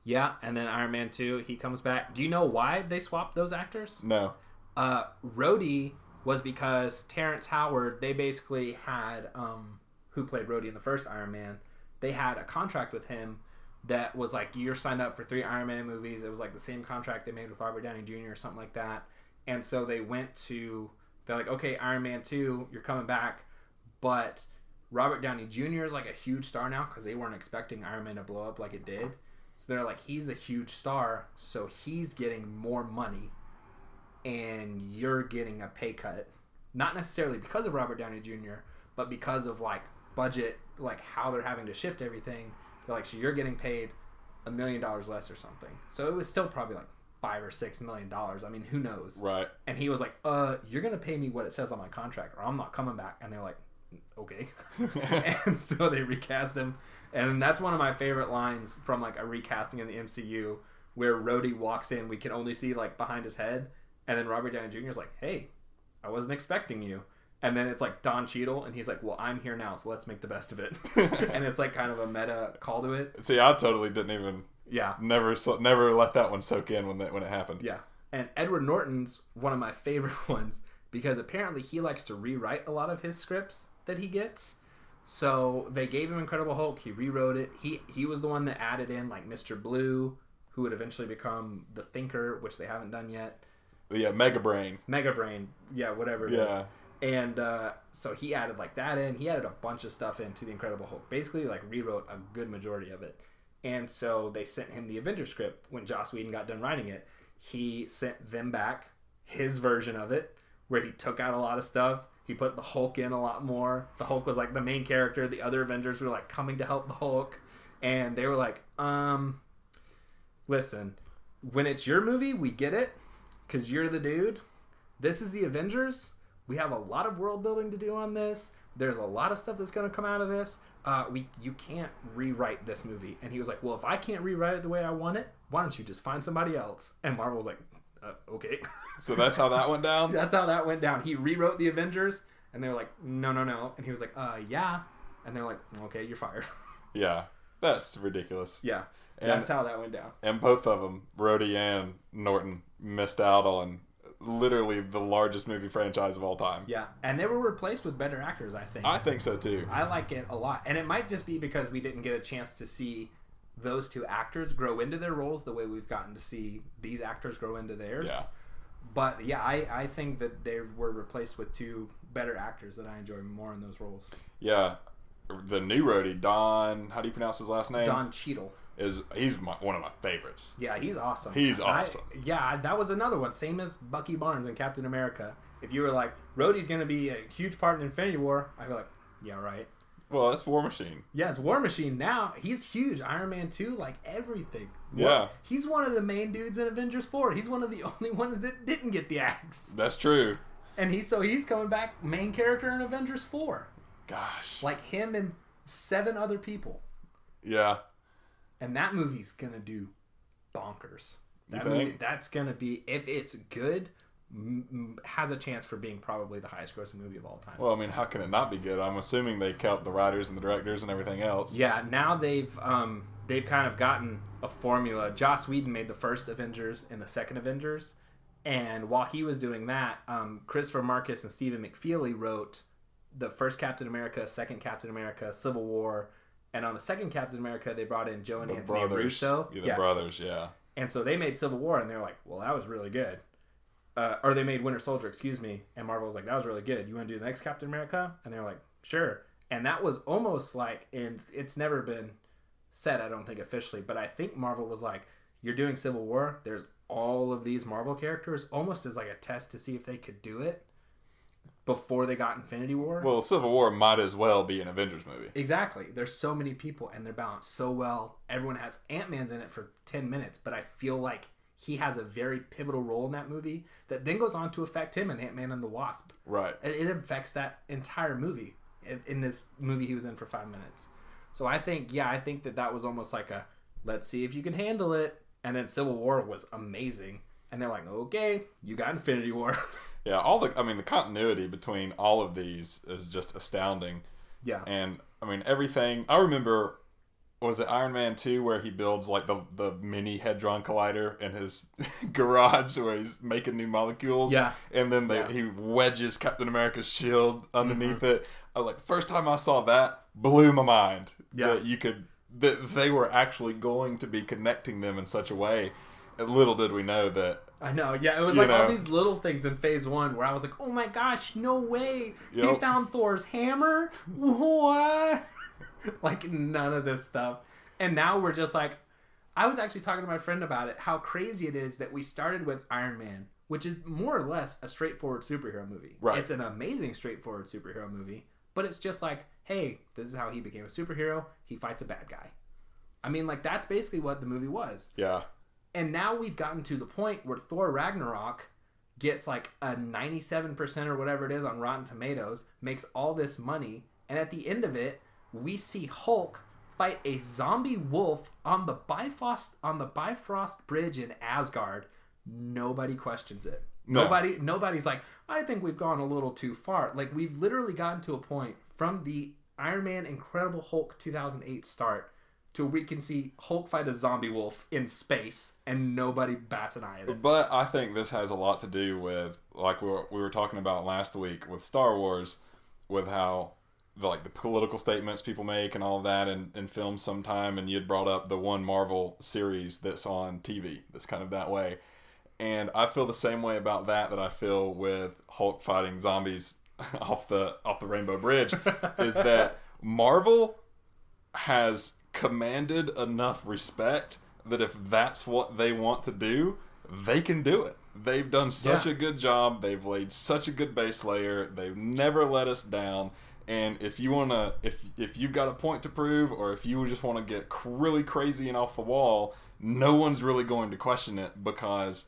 [SPEAKER 1] Yeah, and then Iron Man 2, he comes back. Do you know why they swapped those actors?
[SPEAKER 2] No.
[SPEAKER 1] Rhodey was because Terrence Howard, they basically had, who played Rhodey in the first Iron Man, they had a contract with him that was like, you're signed up for 3 Iron Man movies. It was like the same contract they made with Robert Downey Jr. or something like that. And so they're like, okay, Iron Man 2, you're coming back, but Robert Downey Jr. is like a huge star now because they weren't expecting Iron Man to blow up like it did. So they're like, he's a huge star, so he's getting more money, and you're getting a pay cut. Not necessarily because of Robert Downey Jr., but because of, like, budget, like, how they're having to shift everything. They're like, so you're getting paid $1 million less or something. So it was still probably, like, $5 or $6 million. I mean, who knows?
[SPEAKER 2] Right.
[SPEAKER 1] And he was like, you're going to pay me what it says on my contract, or I'm not coming back. And they're like, okay. And so they recast him. And that's one of my favorite lines from like a recasting in the MCU where Rhodey walks in. We can only see like behind his head. And then Robert Downey Jr. is like, hey, I wasn't expecting you. And then it's like Don Cheadle. And he's like, well, I'm here now. So let's make the best of it. And it's like kind of a meta call to it.
[SPEAKER 2] See, I totally didn't even. Yeah. Never let that one soak in when it happened.
[SPEAKER 1] Yeah. And Edward Norton's one of my favorite ones because apparently he likes to rewrite a lot of his scripts that he gets. So they gave him Incredible Hulk. He rewrote it. He was the one that added in like Mr. Blue, who would eventually become the Thinker, which they haven't done yet.
[SPEAKER 2] Yeah, Mega Brain.
[SPEAKER 1] Yeah, whatever it is. And so he added like that in. He added a bunch of stuff into the Incredible Hulk. Basically like rewrote a good majority of it. And so they sent him the Avengers script when Joss Whedon got done writing it. He sent them back his version of it where he took out a lot of stuff. He put the Hulk in a lot more. The Hulk was like the main character. The other Avengers were like coming to help the Hulk. And they were like, listen, when it's your movie, we get it. Because you're the dude. This is the Avengers. We have a lot of world building to do on this. There's a lot of stuff that's going to come out of this. You can't rewrite this movie. And he was like, well, if I can't rewrite it the way I want it, why don't you just find somebody else? And Marvel was like, okay.
[SPEAKER 2] So that's how that went down?
[SPEAKER 1] That's how that went down. He rewrote the Avengers, and they were like, no. And he was like, yeah. And they're like, okay, you're fired.
[SPEAKER 2] Yeah, that's ridiculous.
[SPEAKER 1] Yeah, that's how that went down.
[SPEAKER 2] And both of them, Rhodey and Norton, missed out on literally the largest movie franchise of all time.
[SPEAKER 1] Yeah, and they were replaced with better actors, I think.
[SPEAKER 2] I think so too.
[SPEAKER 1] I like it a lot. And it might just be because we didn't get a chance to see those two actors grow into their roles the way we've gotten to see these actors grow into theirs.
[SPEAKER 2] Yeah.
[SPEAKER 1] But yeah, I think that they were replaced with two better actors that I enjoy more in those roles.
[SPEAKER 2] Yeah. The new roadie, Don, how do you pronounce his last name?
[SPEAKER 1] Don Cheadle.
[SPEAKER 2] He's one of my favorites.
[SPEAKER 1] Yeah, he's awesome.
[SPEAKER 2] He's awesome.
[SPEAKER 1] That was another one. Same as Bucky Barnes in Captain America. If you were like, Rhodey's going to be a huge part in Infinity War, I'd be like, yeah, right.
[SPEAKER 2] Well, it's War Machine.
[SPEAKER 1] Yeah, it's War Machine now. He's huge. Iron Man 2, like everything.
[SPEAKER 2] Yeah.
[SPEAKER 1] He's one of the main dudes in Avengers 4. He's one of the only ones that didn't get the axe.
[SPEAKER 2] That's true.
[SPEAKER 1] And he's coming back main character in Avengers 4.
[SPEAKER 2] Gosh.
[SPEAKER 1] Like him and 7 other people.
[SPEAKER 2] Yeah.
[SPEAKER 1] And that movie's going to do bonkers.
[SPEAKER 2] You think?
[SPEAKER 1] That's going to be, if it's good, has a chance for being probably the highest grossing movie of all time.
[SPEAKER 2] Well, I mean, how can it not be good? I'm assuming they kept the writers and the directors and everything else.
[SPEAKER 1] Yeah, now they've kind of gotten a formula. Joss Whedon made the first Avengers and the second Avengers, and while he was doing that, Christopher Marcus and Stephen McFeely wrote the first Captain America, second Captain America, Civil War, and on the second Captain America, they brought in Joe and Anthony Russo.
[SPEAKER 2] Yeah, the brothers, yeah.
[SPEAKER 1] And so they made Civil War, and they're like, well, that was really good. Or they made Winter Soldier, excuse me, and Marvel was like, that was really good. You want to do the next Captain America? And they were like, sure. And that was almost like, and it's never been said, I don't think officially, but I think Marvel was like, you're doing Civil War, there's all of these Marvel characters, almost as like a test to see if they could do it before they got Infinity War.
[SPEAKER 2] Well, Civil War might as well be an Avengers movie.
[SPEAKER 1] Exactly. There's so many people, and they're balanced so well. Everyone has Ant-Man's in it for 10 minutes, but I feel like he has a very pivotal role in that movie that then goes on to affect him in Ant-Man and the Wasp.
[SPEAKER 2] Right.
[SPEAKER 1] It affects that entire movie. In this movie he was in for 5 minutes. So I think that was almost like a, let's see if you can handle it. And then Civil War was amazing. And they're like, okay, you got Infinity War.
[SPEAKER 2] Yeah, the continuity between all of these is just astounding.
[SPEAKER 1] Yeah.
[SPEAKER 2] And, I mean, everything, I remember, was it Iron Man 2 where he builds like the mini Hadron Collider in his garage where he's making new molecules?
[SPEAKER 1] Yeah.
[SPEAKER 2] And then he wedges Captain America's shield underneath it. Like, first time I saw that, blew my mind.
[SPEAKER 1] Yeah.
[SPEAKER 2] That they were actually going to be connecting them in such a way. And little did we know that.
[SPEAKER 1] I know, yeah. It was like all these little things in Phase 1 where I was like, oh my gosh, no way. Yep. He found Thor's hammer? What? Like, none of this stuff. And now we're just like, I was actually talking to my friend about it, how crazy it is that we started with Iron Man, which is more or less a straightforward superhero movie.
[SPEAKER 2] Right.
[SPEAKER 1] It's an amazing straightforward superhero movie, but it's just like, hey, this is how he became a superhero. He fights a bad guy. I mean, like, that's basically what the movie was.
[SPEAKER 2] Yeah.
[SPEAKER 1] And now we've gotten to the point where Thor Ragnarok gets like a 97% or whatever it is on Rotten Tomatoes, makes all this money, and at the end of it, we see Hulk fight a zombie wolf on the Bifrost Bridge in Asgard. Nobody questions it. No. Nobody's like, I think we've gone a little too far. Like, we've literally gotten to a point from the Iron Man Incredible Hulk 2008 start to we can see Hulk fight a zombie wolf in space and nobody bats an eye at it.
[SPEAKER 2] But I think this has a lot to do with, like we were talking about last week with Star Wars, with how the political statements people make and all of that in films sometime, and you'd brought up the one Marvel series that's on TV that's kind of that way. And I feel the same way about that I feel with Hulk fighting zombies off the Rainbow Bridge, is that Marvel has commanded enough respect that if that's what they want to do, they can do it. They've done such a good job. They've laid such a good base layer. They've never let us down. And if you wanna, if you've got a point to prove, or if you just want to get really crazy and off the wall, no one's really going to question it, because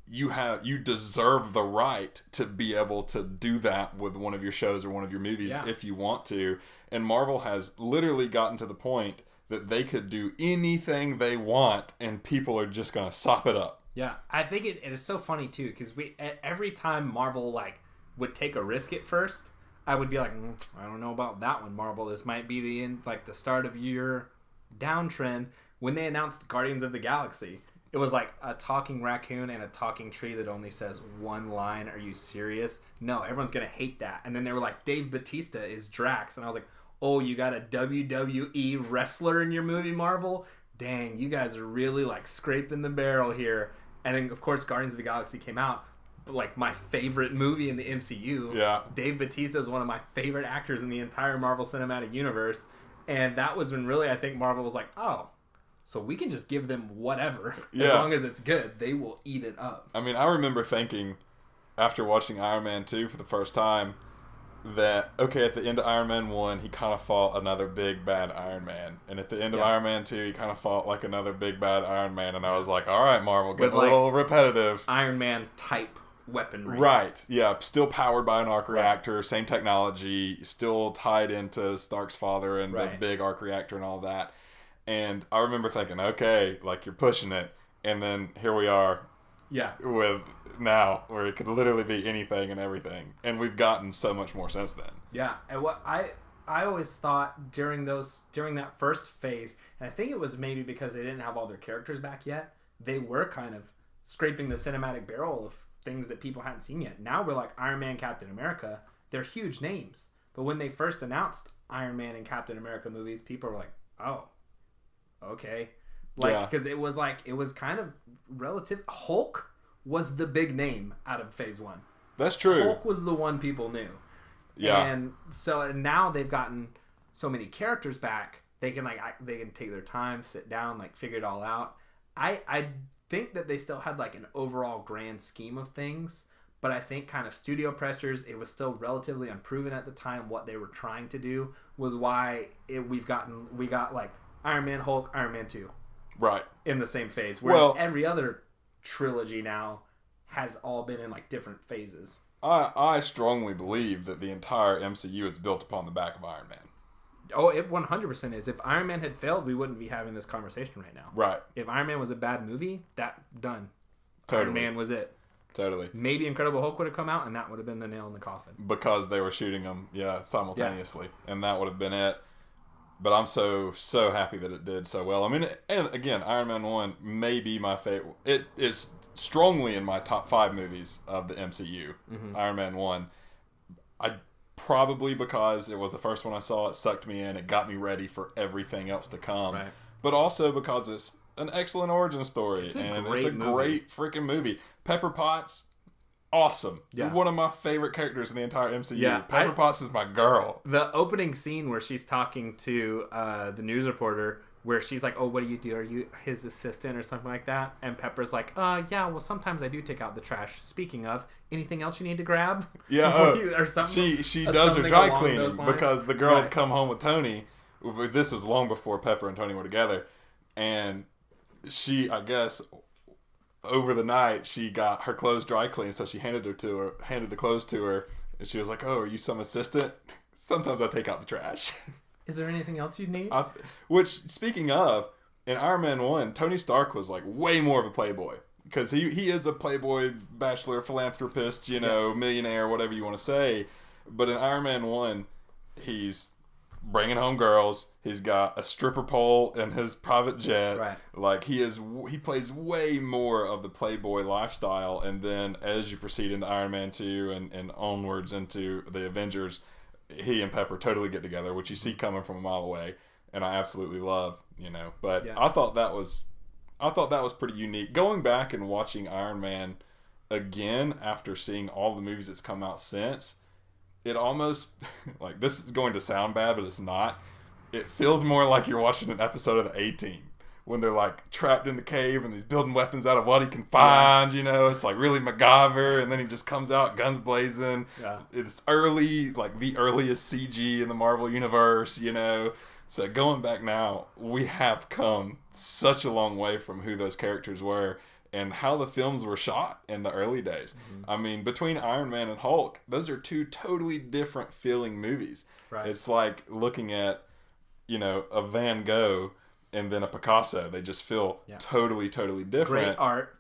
[SPEAKER 2] you deserve the right to be able to do that with one of your shows or one of your movies if you want to. And Marvel has literally gotten to the point that they could do anything they want and people are just going to sop it up.
[SPEAKER 1] Yeah, I think it is so funny too, because every time Marvel would take a risk at first, I would be like, I don't know about that one, Marvel. This might be the start of your downtrend. When they announced Guardians of the Galaxy, It was like a talking raccoon and a talking tree that only says one line. Are you serious? No, everyone's going to hate that. And then they were like, Dave Bautista is Drax. And I was like, oh, you got a WWE wrestler in your movie, Marvel? Dang, you guys are really like scraping the barrel here. And then, of course, Guardians of the Galaxy came out. Like my favorite movie in the MCU.
[SPEAKER 2] Yeah.
[SPEAKER 1] Dave Bautista is one of my favorite actors in the entire Marvel Cinematic Universe. And that was when really I think Marvel was like, oh, so we can just give them whatever. As long as it's good, they will eat it up.
[SPEAKER 2] I mean, I remember thinking after watching Iron Man 2 for the first time that, okay, at the end of Iron Man 1, he kind of fought another big bad Iron Man. And at the end of Iron Man 2, he kind of fought like another big bad Iron Man. And I was like, all right, Marvel, get a little repetitive.
[SPEAKER 1] Iron Man type weaponry.
[SPEAKER 2] Right. Yeah. Still powered by an arc reactor, same technology, still tied into Stark's father and the big arc reactor and all that. And I remember thinking, okay, like you're pushing it. And then here we are.
[SPEAKER 1] Yeah.
[SPEAKER 2] With now, where it could literally be anything and everything. And we've gotten so much more since then.
[SPEAKER 1] Yeah. And what I always thought during that first phase, and I think it was maybe because they didn't have all their characters back yet, they were kind of scraping the cinematic barrel of things that people hadn't seen yet. Now we're like Iron Man, Captain America. They're huge names. But when they first announced Iron Man and Captain America movies, people were like, oh, okay. Like, because it was kind of relative. Hulk was the big name out of phase 1.
[SPEAKER 2] That's true.
[SPEAKER 1] Hulk was the one people knew.
[SPEAKER 2] Yeah.
[SPEAKER 1] And so now they've gotten so many characters back. They can they can take their time, sit down, like figure it all out. I think that they still had like an overall grand scheme of things, but I think kind of studio pressures, it was still relatively unproven at the time what they were trying to do, was why we got like Iron Man, Hulk, Iron Man 2.
[SPEAKER 2] Right.
[SPEAKER 1] In the same phase. Whereas every other trilogy now has all been in like different phases.
[SPEAKER 2] I strongly believe that the entire MCU is built upon the back of Iron Man.
[SPEAKER 1] Oh, it 100% is. If Iron Man had failed, we wouldn't be having this conversation right now.
[SPEAKER 2] Right.
[SPEAKER 1] If Iron Man was a bad movie, done.
[SPEAKER 2] Totally.
[SPEAKER 1] Iron Man was it.
[SPEAKER 2] Totally.
[SPEAKER 1] Maybe Incredible Hulk would have come out, and that would have been the nail in the coffin.
[SPEAKER 2] Because they were shooting them, simultaneously. Yeah. And that would have been it. But I'm so happy that it did so well. I mean, and again, Iron Man 1 may be my favorite. It is strongly in my top 5 movies of the MCU. Mm-hmm. Iron Man 1. Probably because it was the first one I saw, it sucked me in, it got me ready for everything else to come. Right. But also because it's an excellent origin story. It's a great freaking movie. Pepper Potts, awesome. Yeah. One of my favorite characters in the entire MCU. Yeah, Pepper Potts is my girl.
[SPEAKER 1] The opening scene where she's talking to the news reporter, where she's like, oh, what do you do? Are you his assistant or something like that? And Pepper's like, yeah, well, sometimes I do take out the trash. Speaking of, anything else you need to grab?
[SPEAKER 2] Yeah, or something. She does her dry cleaning because the girl had come home with Tony. This was long before Pepper and Tony were together. And she, I guess, over the night, she got her clothes dry cleaned, so she handed the clothes to her. And she was like, oh, are you some assistant? Sometimes I take out the trash.
[SPEAKER 1] Is there anything else you need?
[SPEAKER 2] Which, speaking of, in Iron Man 1, Tony Stark was like way more of a playboy. Because he is a playboy, bachelor, philanthropist, millionaire, whatever you want to say. But in Iron Man 1, he's bringing home girls. He's got a stripper pole in his private jet.
[SPEAKER 1] Right.
[SPEAKER 2] Like, he plays way more of the playboy lifestyle. And then as you proceed into Iron Man 2 and onwards into the Avengers, he and Pepper totally get together, which you see coming from a mile away, and I absolutely love, But yeah. I thought that was pretty unique. Going back and watching Iron Man again after seeing all the movies that's come out since, it almost like, this is going to sound bad, but it's not. It feels more like you're watching an episode of the A-Team. When they're like trapped in the cave and he's building weapons out of what he can find, it's like really MacGyver, and then he just comes out guns blazing. Yeah. It's early, like the earliest CG in the Marvel universe, So going back now, we have come such a long way from who those characters were and how the films were shot in the early days. Mm-hmm. I mean, between Iron Man and Hulk, those are two totally different feeling movies. Right. It's like looking at, a Van Gogh and then a Picasso. They just feel totally different.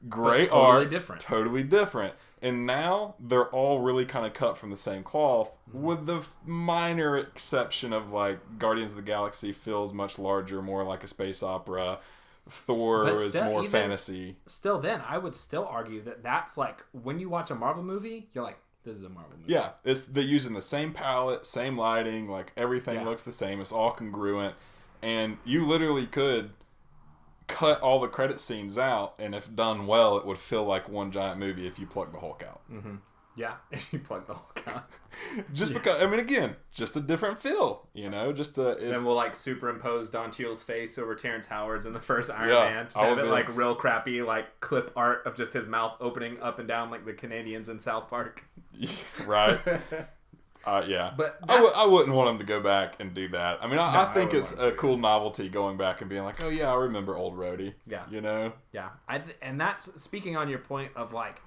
[SPEAKER 2] Great art, totally different. And now they're all really kind of cut from the same cloth, with the minor exception of like Guardians of the Galaxy feels much larger, more like a space opera. Thor
[SPEAKER 1] But
[SPEAKER 2] is
[SPEAKER 1] still,
[SPEAKER 2] more
[SPEAKER 1] even-
[SPEAKER 2] fantasy.
[SPEAKER 1] Still, then I would still argue that that's like when you watch a Marvel movie, you're like, this is a Marvel movie.
[SPEAKER 2] Yeah, they're using the same palette, same lighting, like everything looks the same. It's all congruent, and you literally could cut all the credit scenes out, and if done well, it would feel like one giant movie if you plug the Hulk out.
[SPEAKER 1] Mm-hmm. Yeah, if you plug the Hulk out.
[SPEAKER 2] Just because, I mean, again, just a different feel, you know.
[SPEAKER 1] Then we'll like superimpose Don Cheadle's face over Terrence Howard's in the first Iron
[SPEAKER 2] Yeah,
[SPEAKER 1] Man. Just have it like real crappy, like clip art of just his mouth opening up and down like the Canadians in South Park.
[SPEAKER 2] Right. Yeah,
[SPEAKER 1] but
[SPEAKER 2] I wouldn't want him to go back and do that. I mean, I think it's a cool
[SPEAKER 1] that.
[SPEAKER 2] novelty going back and being like, oh yeah, I remember old Rhodey.
[SPEAKER 1] Yeah,
[SPEAKER 2] you know.
[SPEAKER 1] Yeah, and that's speaking on your point of like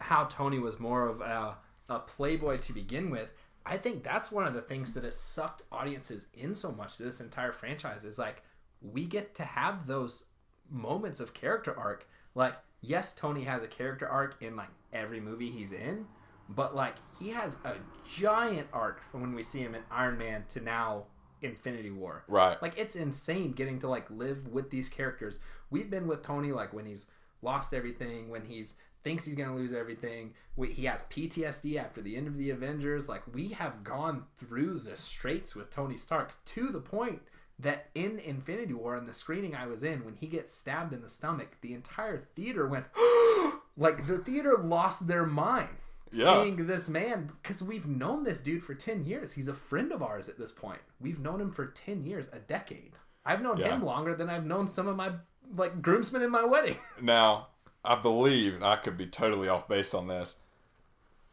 [SPEAKER 1] how Tony was more of a playboy to begin with. I think that's one of the things that has sucked audiences in so much to this entire franchise is like we get to have those moments of character arc. Like, yes, Tony has a character arc in like every movie he's in, but like he has a giant arc from when we see him in Iron Man to now Infinity War.
[SPEAKER 2] Right.
[SPEAKER 1] Like, it's insane getting to like live with these characters. We've been with Tony like when he's lost everything, when he's thinks he's going to lose everything. He has PTSD after the end of the Avengers. Like, we have gone through the straits with Tony Stark to the point that in Infinity War, in the screening I was in, when he gets stabbed in the stomach, the entire theater went, like, the theater lost their mind seeing this man, because we've known this dude for 10 years. He's a friend of ours at this point. We've known him for 10 years, a decade. I've known him longer than I've known some of my, like, groomsmen in my wedding.
[SPEAKER 2] Now, I believe, and I could be totally off base on this,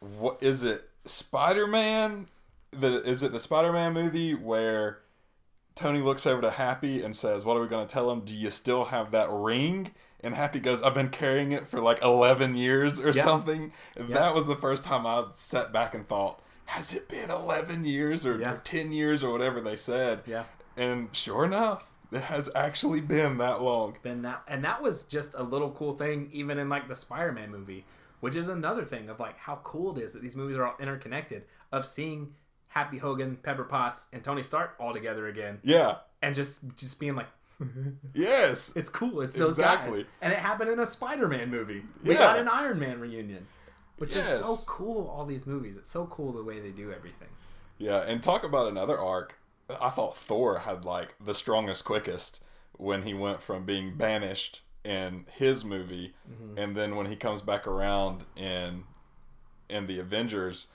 [SPEAKER 2] what is it, Spider-Man? Is it the Spider-Man movie where Tony looks over to Happy and says, what are we going to tell him? Do you still have that ring? And Happy goes, I've been carrying it for like 11 years or something. And that was the first time I sat back and thought, has it been 11 years or 10 years or whatever they said?
[SPEAKER 1] Yeah.
[SPEAKER 2] And sure enough, it has actually been that long.
[SPEAKER 1] And that was just a little cool thing, even in like the Spider-Man movie, which is another thing of like how cool it is that these movies are all interconnected. Of seeing Happy Hogan, Pepper Potts, and Tony Stark all together again.
[SPEAKER 2] Yeah.
[SPEAKER 1] And just being like,
[SPEAKER 2] yes,
[SPEAKER 1] it's cool. It's those guys. And it happened in a Spider-Man movie. We got an Iron Man reunion, which is so cool. All these movies, it's so cool the way they do everything.
[SPEAKER 2] Yeah, and talk about another arc. I thought Thor had like the strongest, quickest when he went from being banished in his movie, and then when he comes back around in the Avengers,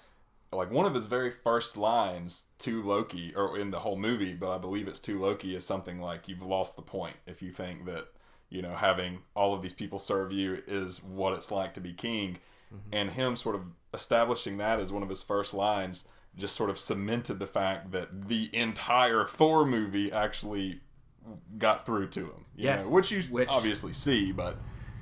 [SPEAKER 2] like one of his very first lines to Loki, or in the whole movie, but I believe it's to Loki, is something like, "You've lost the point if you think that, you know, having all of these people serve you is what it's like to be king." And him sort of establishing that as one of his first lines just sort of cemented the fact that the entire Thor movie actually got through to him. You know, which you obviously see, but...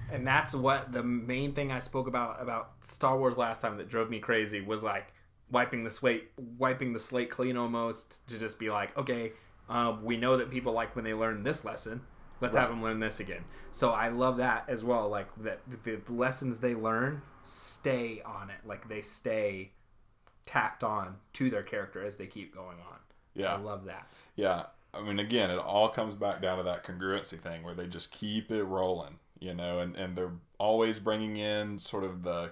[SPEAKER 1] And that's what the main thing I spoke about Star Wars last time that drove me crazy was like wiping the slate clean almost, to just be like, okay, we know that people like when they learn this lesson. Let's have them learn this again. So I love that as well. Like that the lessons they learn stay on it. Like they stay tacked on to their character as they keep going on. Yeah. I love that.
[SPEAKER 2] Yeah. I mean, again, it all comes back down to that congruency thing where they just keep it rolling, you know, and they're always bringing in sort of the,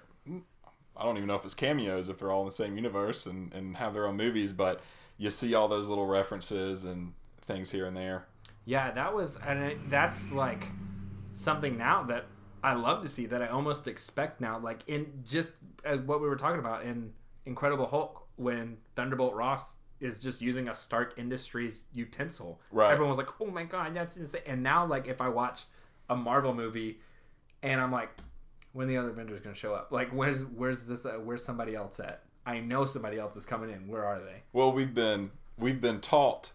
[SPEAKER 2] I don't even know if it's cameos if they're all in the same universe and have their own movies, but you see all those little references and things here and there.
[SPEAKER 1] Yeah, that's like something now that I love to see, that I almost expect now, like in just what we were talking about in Incredible Hulk, when Thunderbolt Ross is just using a Stark Industries utensil. Right. Everyone was like, oh my God, that's insane. And now, like, if I watch a Marvel movie and I'm like, when are the other Avengers going to show up? Like, where's somebody else at? I know somebody else is coming in. Where are they?
[SPEAKER 2] Well, we've been taught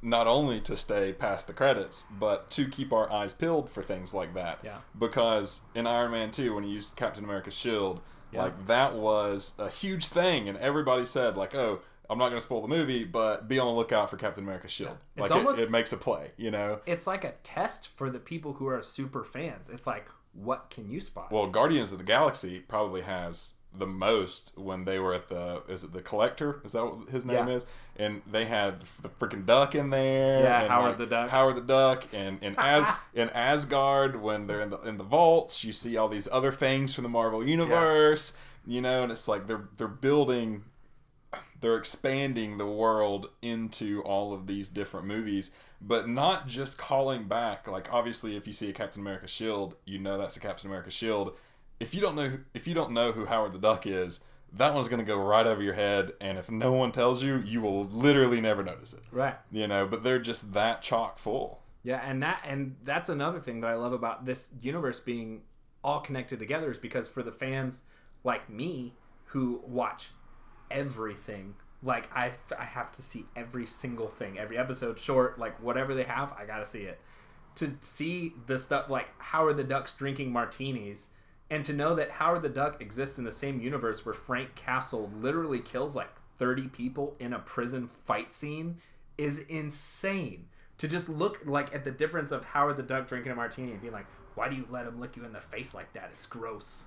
[SPEAKER 2] not only to stay past the credits, but to keep our eyes peeled for things like that. Yeah. Because in Iron Man 2, when he used Captain America's shield, like that was a huge thing, and everybody said like, "Oh, I'm not going to spoil the movie, but be on the lookout for Captain America's shield." Yeah. Like it makes a play, you know.
[SPEAKER 1] It's like a test for the people who are super fans. It's like, what can you spot?
[SPEAKER 2] Well, Guardians of the Galaxy probably has the most when they were at the Collector? Is that what his name is? And they had the freaking duck in there.
[SPEAKER 1] Yeah,
[SPEAKER 2] and
[SPEAKER 1] Howard the Duck.
[SPEAKER 2] Howard the Duck, and in Asgard, when they're in the vaults, you see all these other things from the Marvel universe. You know, and it's like they're expanding the world into all of these different movies, but not just calling back. Like, obviously, if you see a Captain America shield, you know that's a Captain America shield. If you don't know who Howard the Duck is, that one's going to go right over your head, and if no one tells you, you will literally never notice it.
[SPEAKER 1] Right.
[SPEAKER 2] You know, but they're just that chock full.
[SPEAKER 1] Yeah, and that's another thing that I love about this universe being all connected together, is because for the fans like me who watch everything, like I have to see every single thing, every episode, short, like whatever they have, I gotta see it. To see the stuff like Howard the Duck's drinking martinis, and to know that Howard the Duck exists in the same universe where Frank Castle literally kills like 30 people in a prison fight scene, is insane. To just look like at the difference of Howard the Duck drinking a martini and being like, why do you let him lick you in the face like that? It's gross.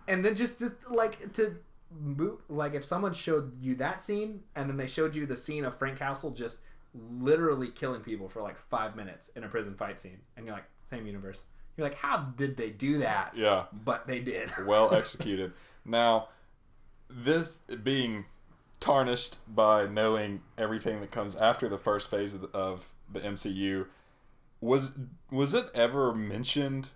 [SPEAKER 1] And then just like to move, like if someone showed you that scene and then they showed you the scene of Frank Castle just literally killing people for like 5 minutes in a prison fight scene, and you're like, same universe. You're like, how did they do that?
[SPEAKER 2] Yeah.
[SPEAKER 1] But they did.
[SPEAKER 2] Well executed. Now, this being tarnished by knowing everything that comes after the first phase of the MCU, was it ever mentioned,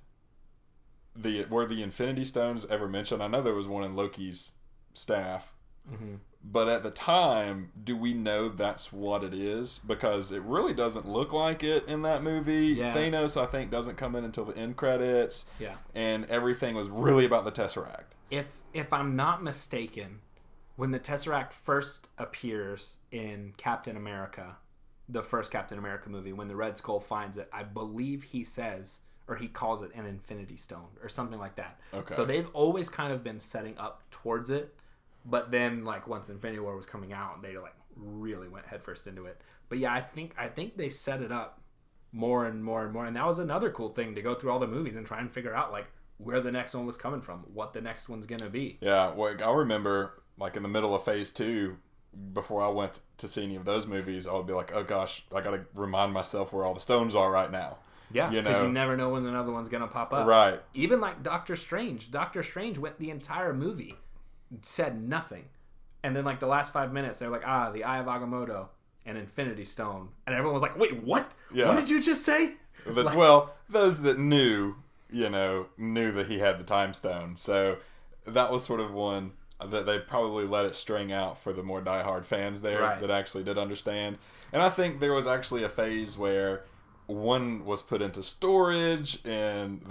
[SPEAKER 2] were the Infinity Stones ever mentioned? I know there was one in Loki's staff. Mm-hmm. But at the time, do we know that's what it is? Because it really doesn't look like it in that movie. Yeah. Thanos, I think, doesn't come in until the end credits. Yeah. And everything was really about the Tesseract.
[SPEAKER 1] If I'm not mistaken, when the Tesseract first appears in Captain America, the first Captain America movie, when the Red Skull finds it, I believe he says, or he calls it an Infinity Stone or something like that. Okay. So they've always kind of been setting up towards it. But then, like, once Infinity War was coming out, they like really went headfirst into it. But yeah, I think they set it up more and more and more, and that was another cool thing, to go through all the movies and try and figure out like where the next one was coming from, what the next one's gonna be.
[SPEAKER 2] Yeah, well, I remember like in the middle of Phase 2, before I went to see any of those movies, I would be like, oh gosh, I gotta remind myself where all the stones are right now.
[SPEAKER 1] Yeah, because you never know when another one's gonna pop up.
[SPEAKER 2] Right.
[SPEAKER 1] Even like Doctor Strange. Doctor Strange went the entire movie, said nothing, and then like the last 5 minutes they're like, the Eye of Agamotto and Infinity Stone, and everyone was like, wait, what? Yeah. What did you just say?
[SPEAKER 2] Well, those that knew that he had the Time Stone, so that was sort of one that they probably let it string out for the more diehard fans there, right, that actually did understand. And I think there was actually a phase where one was put into storage in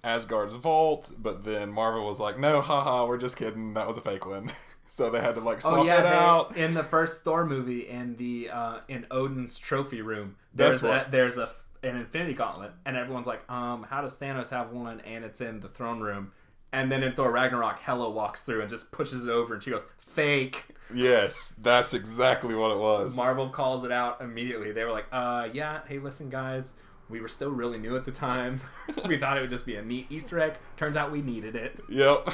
[SPEAKER 2] Asgard's vault, but then Marvel was like, no, haha, we're just kidding, that was a fake one. So they had to like swap it out.
[SPEAKER 1] In the first Thor movie, in the in Odin's trophy room, there's an Infinity Gauntlet, and everyone's like, how does Thanos have one? And it's in the throne room. And then in Thor Ragnarok, Hela walks through and just pushes it over, and she goes, fake.
[SPEAKER 2] Yes, that's exactly what it was.
[SPEAKER 1] Marvel calls it out immediately. They were like, hey, listen, guys, we were still really new at the time. We thought it would just be a neat Easter egg. Turns out we needed it.
[SPEAKER 2] Yep.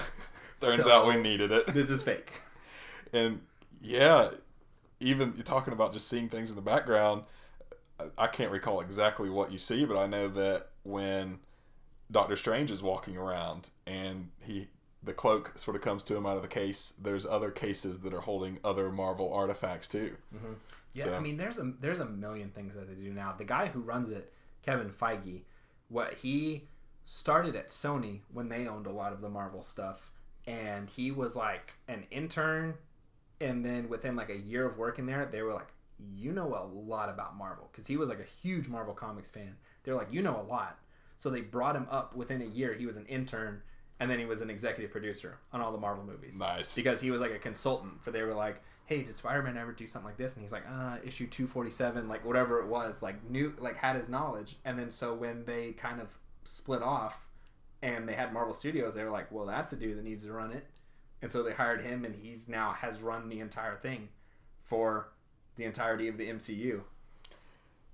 [SPEAKER 2] Turns out we needed it.
[SPEAKER 1] This is fake.
[SPEAKER 2] And yeah, even you're talking about just seeing things in the background, I can't recall exactly what you see, but I know that when Doctor Strange is walking around and the cloak sort of comes to him out of the case, there's other cases that are holding other Marvel artifacts too.
[SPEAKER 1] Mm-hmm. Yeah, so. I mean, there's a million things that they do now. The guy who runs it, Kevin Feige, he started at Sony when they owned a lot of the Marvel stuff, and he was like an intern, and then within like a year of working there, they were like, you know a lot about Marvel, because he was like a huge Marvel Comics fan. They were like, you know a lot. So they brought him up within a year. He was an intern, and then he was an executive producer on all the Marvel movies.
[SPEAKER 2] Nice.
[SPEAKER 1] Because he was like a consultant, they were like, hey, did Spider-Man ever do something like this? And he's like, issue 247, like whatever it was, like knew, like had his knowledge. And then so when they kind of split off and they had Marvel Studios, they were like, well, that's the dude that needs to run it. And so they hired him, and he's now has run the entire thing for the entirety of the MCU.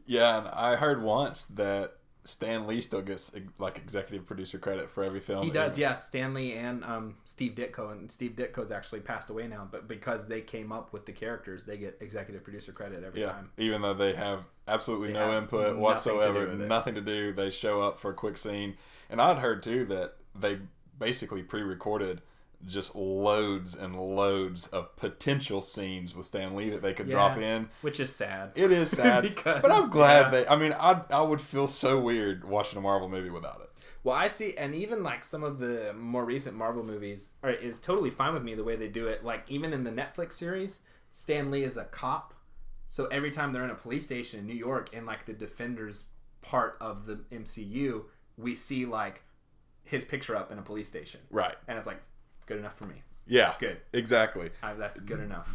[SPEAKER 2] Yeah, and I heard once that Stan Lee still gets like executive producer credit for every film.
[SPEAKER 1] He does, yeah. Stan Lee and Steve Ditko, and Steve Ditko's actually passed away now, but because they came up with the characters, they get executive producer credit every time.
[SPEAKER 2] Even though they have absolutely no input whatsoever, nothing to do. They show up for a quick scene. And I'd heard too that they basically pre-recorded just loads and loads of potential scenes with Stan Lee that they could drop in,
[SPEAKER 1] which is sad.
[SPEAKER 2] It is sad, but I'm glad they. I mean, I would feel so weird watching a Marvel movie without it.
[SPEAKER 1] Well, I see, and even like some of the more recent Marvel movies is totally fine with me the way they do it. Like even in the Netflix series, Stan Lee is a cop, so every time they're in a police station in New York, in like the Defenders part of the MCU, we see like his picture up in a police station,
[SPEAKER 2] right? And
[SPEAKER 1] it's like. Good enough for me.
[SPEAKER 2] Yeah.
[SPEAKER 1] Good.
[SPEAKER 2] Exactly.
[SPEAKER 1] That's good enough.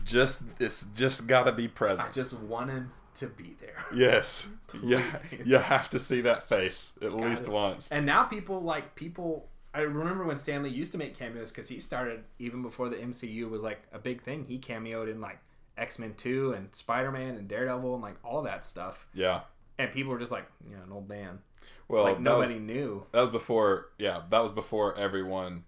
[SPEAKER 2] It's just got to be present.
[SPEAKER 1] I just want him to be there.
[SPEAKER 2] Yes. Yeah. You have to see that face at least once.
[SPEAKER 1] And now people. I remember when Stan Lee used to make cameos because he started even before the MCU was like a big thing. He cameoed in like X-Men 2 and Spider-Man and Daredevil and like all that stuff.
[SPEAKER 2] Yeah. And
[SPEAKER 1] people were just like, an old man.
[SPEAKER 2] Well,
[SPEAKER 1] like nobody knew.
[SPEAKER 2] That was before. Yeah, that was before everyone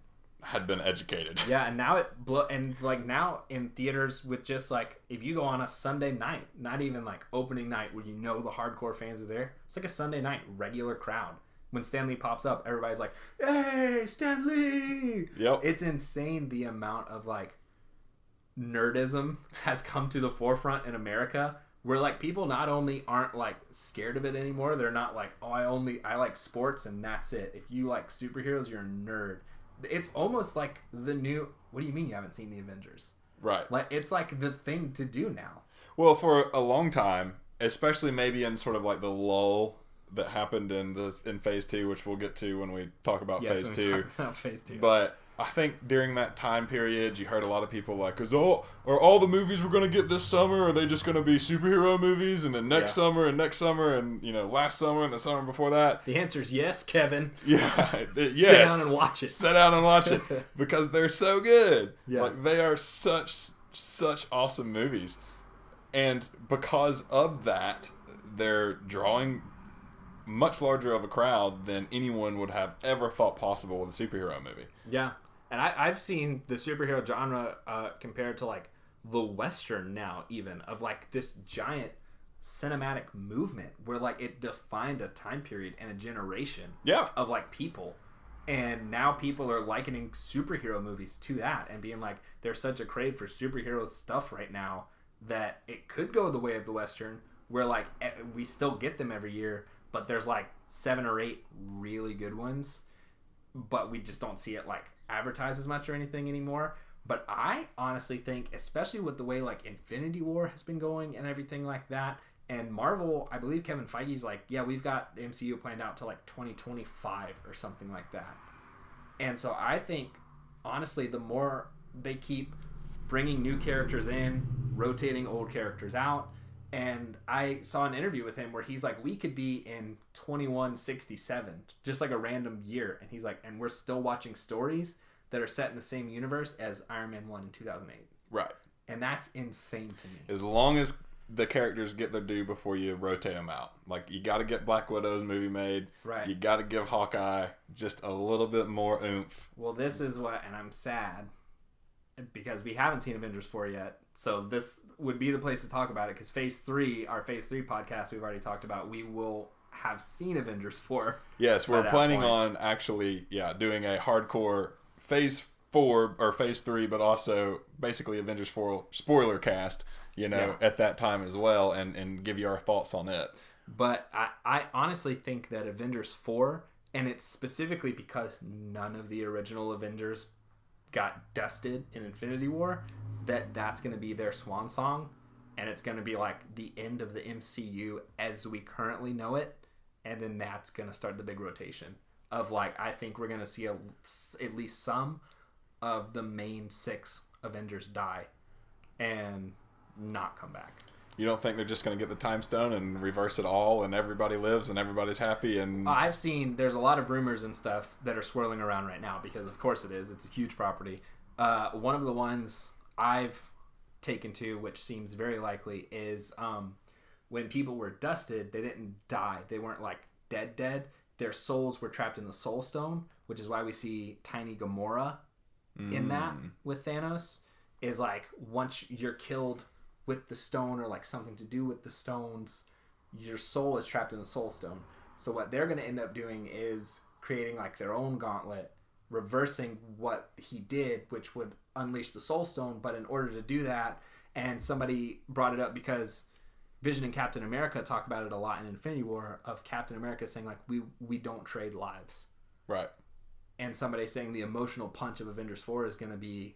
[SPEAKER 2] had been educated.
[SPEAKER 1] Yeah, and now now in theaters with just like if you go on a Sunday night, not even like opening night where the hardcore fans are there, it's like a Sunday night regular crowd. When Stan Lee pops up, everybody's like, "Hey, Stan Lee!"
[SPEAKER 2] Yep.
[SPEAKER 1] It's insane the amount of like nerdism has come to the forefront in America, where like people not only aren't like scared of it anymore, they're not like, "Oh, I like sports and that's it." If you like superheroes, you're a nerd. It's almost like the new. What do you mean you haven't seen the Avengers?
[SPEAKER 2] Right.
[SPEAKER 1] Like it's like the thing to do now.
[SPEAKER 2] Well, for a long time, especially maybe in sort of like the lull that happened in Phase 2, which we'll get to when we talk about Phase 2.
[SPEAKER 1] Phase 2.
[SPEAKER 2] But I think during that time period, you heard a lot of people like, are all the movies we're going to get this summer, are they just going to be superhero movies? And then next summer and last summer and the summer before that?
[SPEAKER 1] The answer is yes, Kevin.
[SPEAKER 2] Yeah. Yes.
[SPEAKER 1] Sit down and watch it.
[SPEAKER 2] Sit down and watch it. Because they're so good.
[SPEAKER 1] Yeah.
[SPEAKER 2] Like, they are such awesome movies. And because of that, they're drawing much larger of a crowd than anyone would have ever thought possible with a superhero movie.
[SPEAKER 1] Yeah. And I've seen the superhero genre compared to like the Western now, even of like this giant cinematic movement where like it defined a time period and a generation of like people. And now people are likening superhero movies to that and being like, there's such a crave for superhero stuff right now that it could go the way of the Western, where like we still get them every year, but there's like 7 or 8 really good ones, but we just don't see it like advertised as much or anything anymore. But I honestly think, especially with the way like Infinity War has been going and everything like that, and Marvel, I believe Kevin Feige's like, yeah, we've got the MCU planned out to like 2025 or something like that. And so I think, honestly, the more they keep bringing new characters in, rotating old characters out, and I saw an interview with him where he's like, we could be in 2167, just like a random year. And he's like, and we're still watching stories that are set in the same universe as Iron Man 1 in 2008.
[SPEAKER 2] Right.
[SPEAKER 1] And that's insane to me.
[SPEAKER 2] As long as the characters get their due before you rotate them out. Like, you got to get Black Widow's movie made.
[SPEAKER 1] Right.
[SPEAKER 2] You got to give Hawkeye just a little bit more oomph.
[SPEAKER 1] Well, this is what, and I'm sad because we haven't seen Avengers 4 yet. So this would be the place to talk about it, because Phase 3, our Phase 3 podcast we've already talked about, we will have seen Avengers 4.
[SPEAKER 2] Yes, we're planning on actually, doing a hardcore Phase 4 or Phase 3, but also basically Avengers 4 spoiler cast, at that time as well, and give you our thoughts on it.
[SPEAKER 1] But I honestly think that Avengers 4, and it's specifically because none of the original Avengers got dusted in Infinity War, that's going to be their swan song, and it's going to be like the end of the MCU as we currently know it, and then that's going to start the big rotation of like, I think we're going to see at least some of the main 6 Avengers die and not come back.
[SPEAKER 2] You don't think they're just going to get the time stone and reverse it all and everybody lives and everybody's happy? And
[SPEAKER 1] I've seen there's a lot of rumors and stuff that are swirling around right now, because of course it's a huge property. One of the ones I've taken to, which seems very likely, is when people were dusted, they didn't die. They weren't like dead. Their souls were trapped in the Soul Stone, which is why we see tiny Gamora in that with Thanos. Is like once you're killed with the stone or like something to do with the stones, your soul is trapped in the Soul Stone. So what they're going to end up doing is creating like their own gauntlet, reversing what he did, which would unleash the Soul Stone. But in order to do that, and somebody brought it up because Vision and Captain America talk about it a lot in Infinity War, of Captain America saying like we don't trade lives,
[SPEAKER 2] right?
[SPEAKER 1] And somebody saying the emotional punch of Avengers 4 is going to be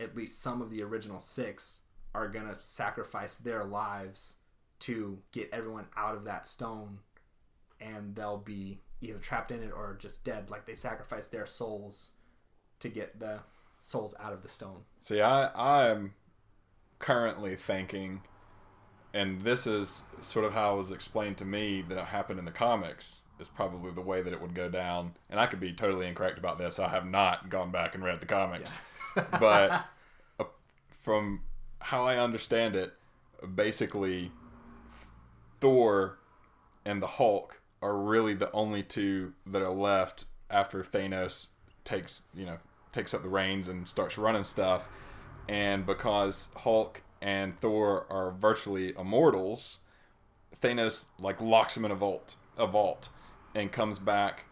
[SPEAKER 1] at least some of the original 6 are going to sacrifice their lives to get everyone out of that stone, and they'll be either trapped in it or just dead. Like they sacrifice their souls to get the souls out of the stone.
[SPEAKER 2] See, I'm currently thinking, and this is sort of how it was explained to me that it happened in the comics, is probably the way that it would go down. And I could be totally incorrect about this. I have not gone back and read the comics. Yeah. But from how I understand it, basically Thor and the Hulk are really the only two that are left after Thanos takes up the reins and starts running stuff. And because Hulk and Thor are virtually immortals, Thanos like locks him in a vault and comes back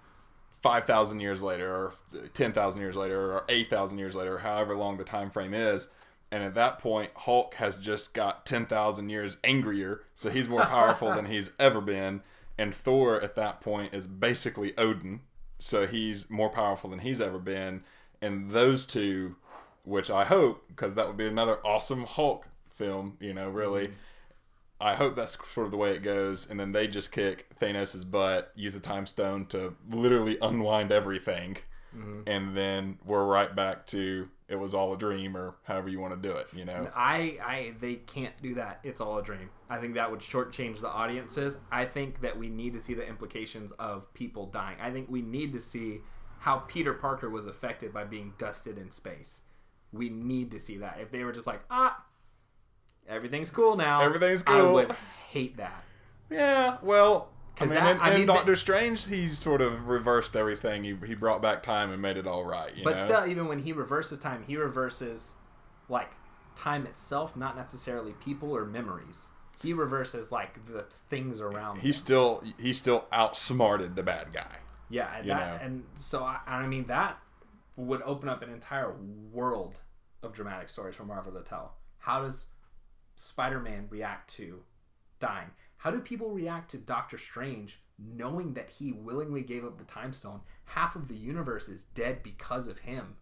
[SPEAKER 2] 5,000 years later or 10,000 years later or 8,000 years later, however long the time frame is. And at that point, Hulk has just got 10,000 years angrier, so he's more powerful than he's ever been. And Thor at that point is basically Odin, so he's more powerful than he's ever been. And those two, which I hope, because that would be another awesome Hulk film, really. Mm-hmm. I hope that's sort of the way it goes. And then they just kick Thanos' butt, use the time stone to literally unwind everything. Mm-hmm. And then we're right back to it was all a dream, or however you want to do it,
[SPEAKER 1] They can't do that. It's all a dream. I think that would shortchange the audiences. I think that we need to see the implications of people dying. I think we need to see how Peter Parker was affected by being dusted in space. We need to see that. If they were just like, everything's cool now.
[SPEAKER 2] Everything's cool.
[SPEAKER 1] I would hate that.
[SPEAKER 2] Yeah, well, in Doctor Strange, he sort of reversed everything. He brought back time and made it all right.
[SPEAKER 1] But still, even when he reverses time, he reverses like time itself, not necessarily people or memories. He reverses like the things around him.
[SPEAKER 2] He still outsmarted the bad guy.
[SPEAKER 1] Yeah, and so I mean that would open up an entire world of dramatic stories for Marvel to tell. How does Spider-Man react to dying? How do people react to Doctor Strange knowing that he willingly gave up the time stone? Half of the universe is dead because of him.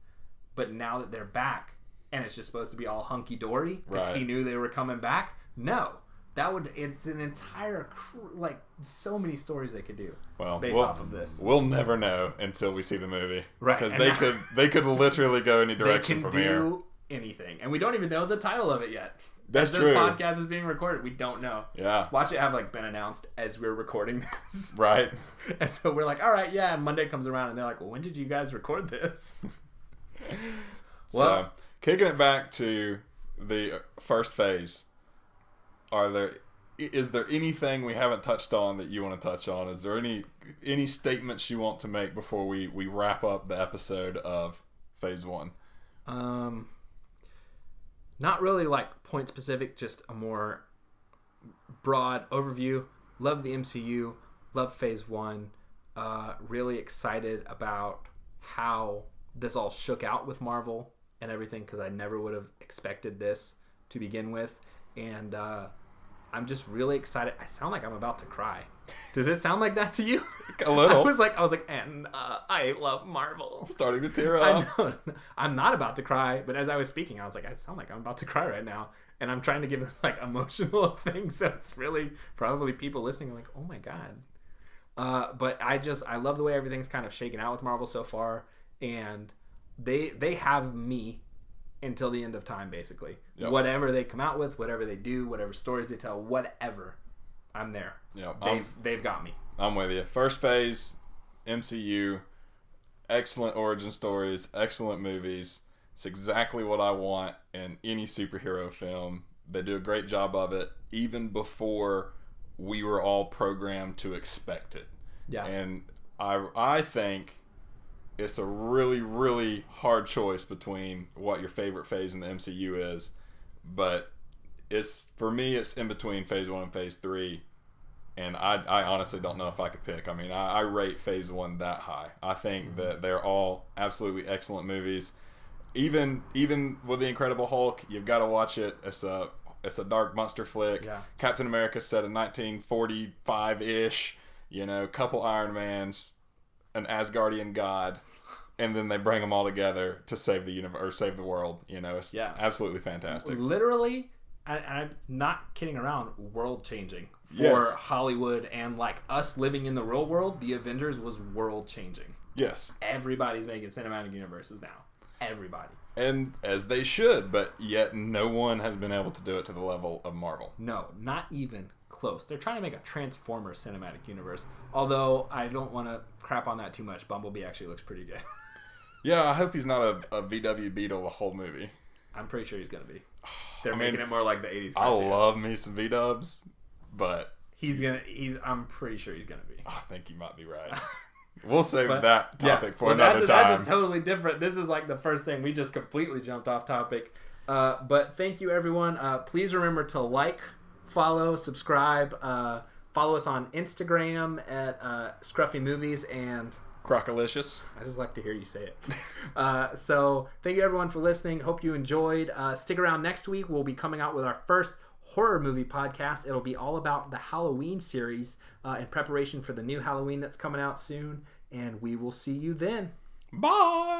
[SPEAKER 1] But now that they're back and it's just supposed to be all hunky-dory because he knew they were coming back? No. It's an entire, like, so many stories they could do based off of this.
[SPEAKER 2] We'll never know until we see the movie. Right. Because they could literally go any direction from here. They can do
[SPEAKER 1] anything. And we don't even know the title of it yet.
[SPEAKER 2] That's true.
[SPEAKER 1] This podcast is being recorded. We don't know.
[SPEAKER 2] Yeah.
[SPEAKER 1] Watch it have been announced as we're recording this.
[SPEAKER 2] Right.
[SPEAKER 1] And so we're like, all right, yeah. And Monday comes around and they're like, well, when did you guys record this?
[SPEAKER 2] So, kicking it back to the first phase, is there anything we haven't touched on that you want to touch on? Is there any statements you want to make before we wrap up the episode of Phase 1?
[SPEAKER 1] Not really like point specific, just a more broad overview. Love the MCU, love Phase 1. Really excited about how this all shook out with Marvel and everything, because I never would have expected this to begin with. And I'm just really excited. I sound like I'm about to cry. Does it sound like that to you?
[SPEAKER 2] A little.
[SPEAKER 1] I was like, and I love Marvel.
[SPEAKER 2] Starting to tear up.
[SPEAKER 1] I'm not about to cry, but as I was speaking, I was like, I sound like I'm about to cry right now. And I'm trying to give this like emotional thing, so it's really probably people listening are like, oh my God. But I love the way everything's kind of shaken out with Marvel so far, and they have me until the end of time, basically. Yep. Whatever they come out with, whatever they do, whatever stories they tell, whatever, I'm there.
[SPEAKER 2] Yep.
[SPEAKER 1] They've got me.
[SPEAKER 2] I'm with you. First phase, MCU, excellent origin stories, excellent movies. It's exactly what I want in any superhero film. They do a great job of it, even before we were all programmed to expect it.
[SPEAKER 1] Yeah.
[SPEAKER 2] And I think it's a really, really hard choice between what your favorite phase in the MCU is. But for me, it's in between Phase 1 and Phase 3. And I honestly don't know if I could pick. I mean, I rate Phase 1 that high. I think that they're all absolutely excellent movies. Even with The Incredible Hulk, you've got to watch it. It's a dark monster flick.
[SPEAKER 1] Yeah.
[SPEAKER 2] Captain America set in 1945-ish. Couple Iron Mans, an Asgardian god, and then they bring them all together to save the universe or save the world. It's absolutely fantastic.
[SPEAKER 1] Literally, I'm not kidding around. World changing for
[SPEAKER 2] Yes.
[SPEAKER 1] Hollywood and like us living in the real world. The Avengers was world changing.
[SPEAKER 2] Yes.
[SPEAKER 1] Everybody's making cinematic universes now. Everybody.
[SPEAKER 2] And as they should, but yet no one has been able to do it to the level of Marvel.
[SPEAKER 1] No, not even close. They're trying to make a Transformers cinematic universe. Although I don't want to crap on that too much. Bumblebee actually looks pretty good.
[SPEAKER 2] Yeah, I hope he's not a VW Beetle the whole movie.
[SPEAKER 1] I'm pretty sure he's going to be. They're making it more like the 80s
[SPEAKER 2] I
[SPEAKER 1] cartoon.
[SPEAKER 2] love me some V-dubs, but
[SPEAKER 1] I'm pretty sure he's going to be.
[SPEAKER 2] I think you might be right. We'll save that topic for
[SPEAKER 1] another
[SPEAKER 2] time.
[SPEAKER 1] That's a totally different. This is like the first thing. We just completely jumped off topic. But thank you, everyone. Please remember to like, follow, subscribe. Follow us on Instagram at ScruffyMovies and
[SPEAKER 2] Crocalicious.
[SPEAKER 1] I just like to hear you say it. So thank you, everyone, for listening. Hope you enjoyed. Stick around next week. We'll be coming out with our first horror movie podcast. It'll be all about the Halloween series in preparation for the new Halloween that's coming out soon. And we will see you then.
[SPEAKER 2] Bye.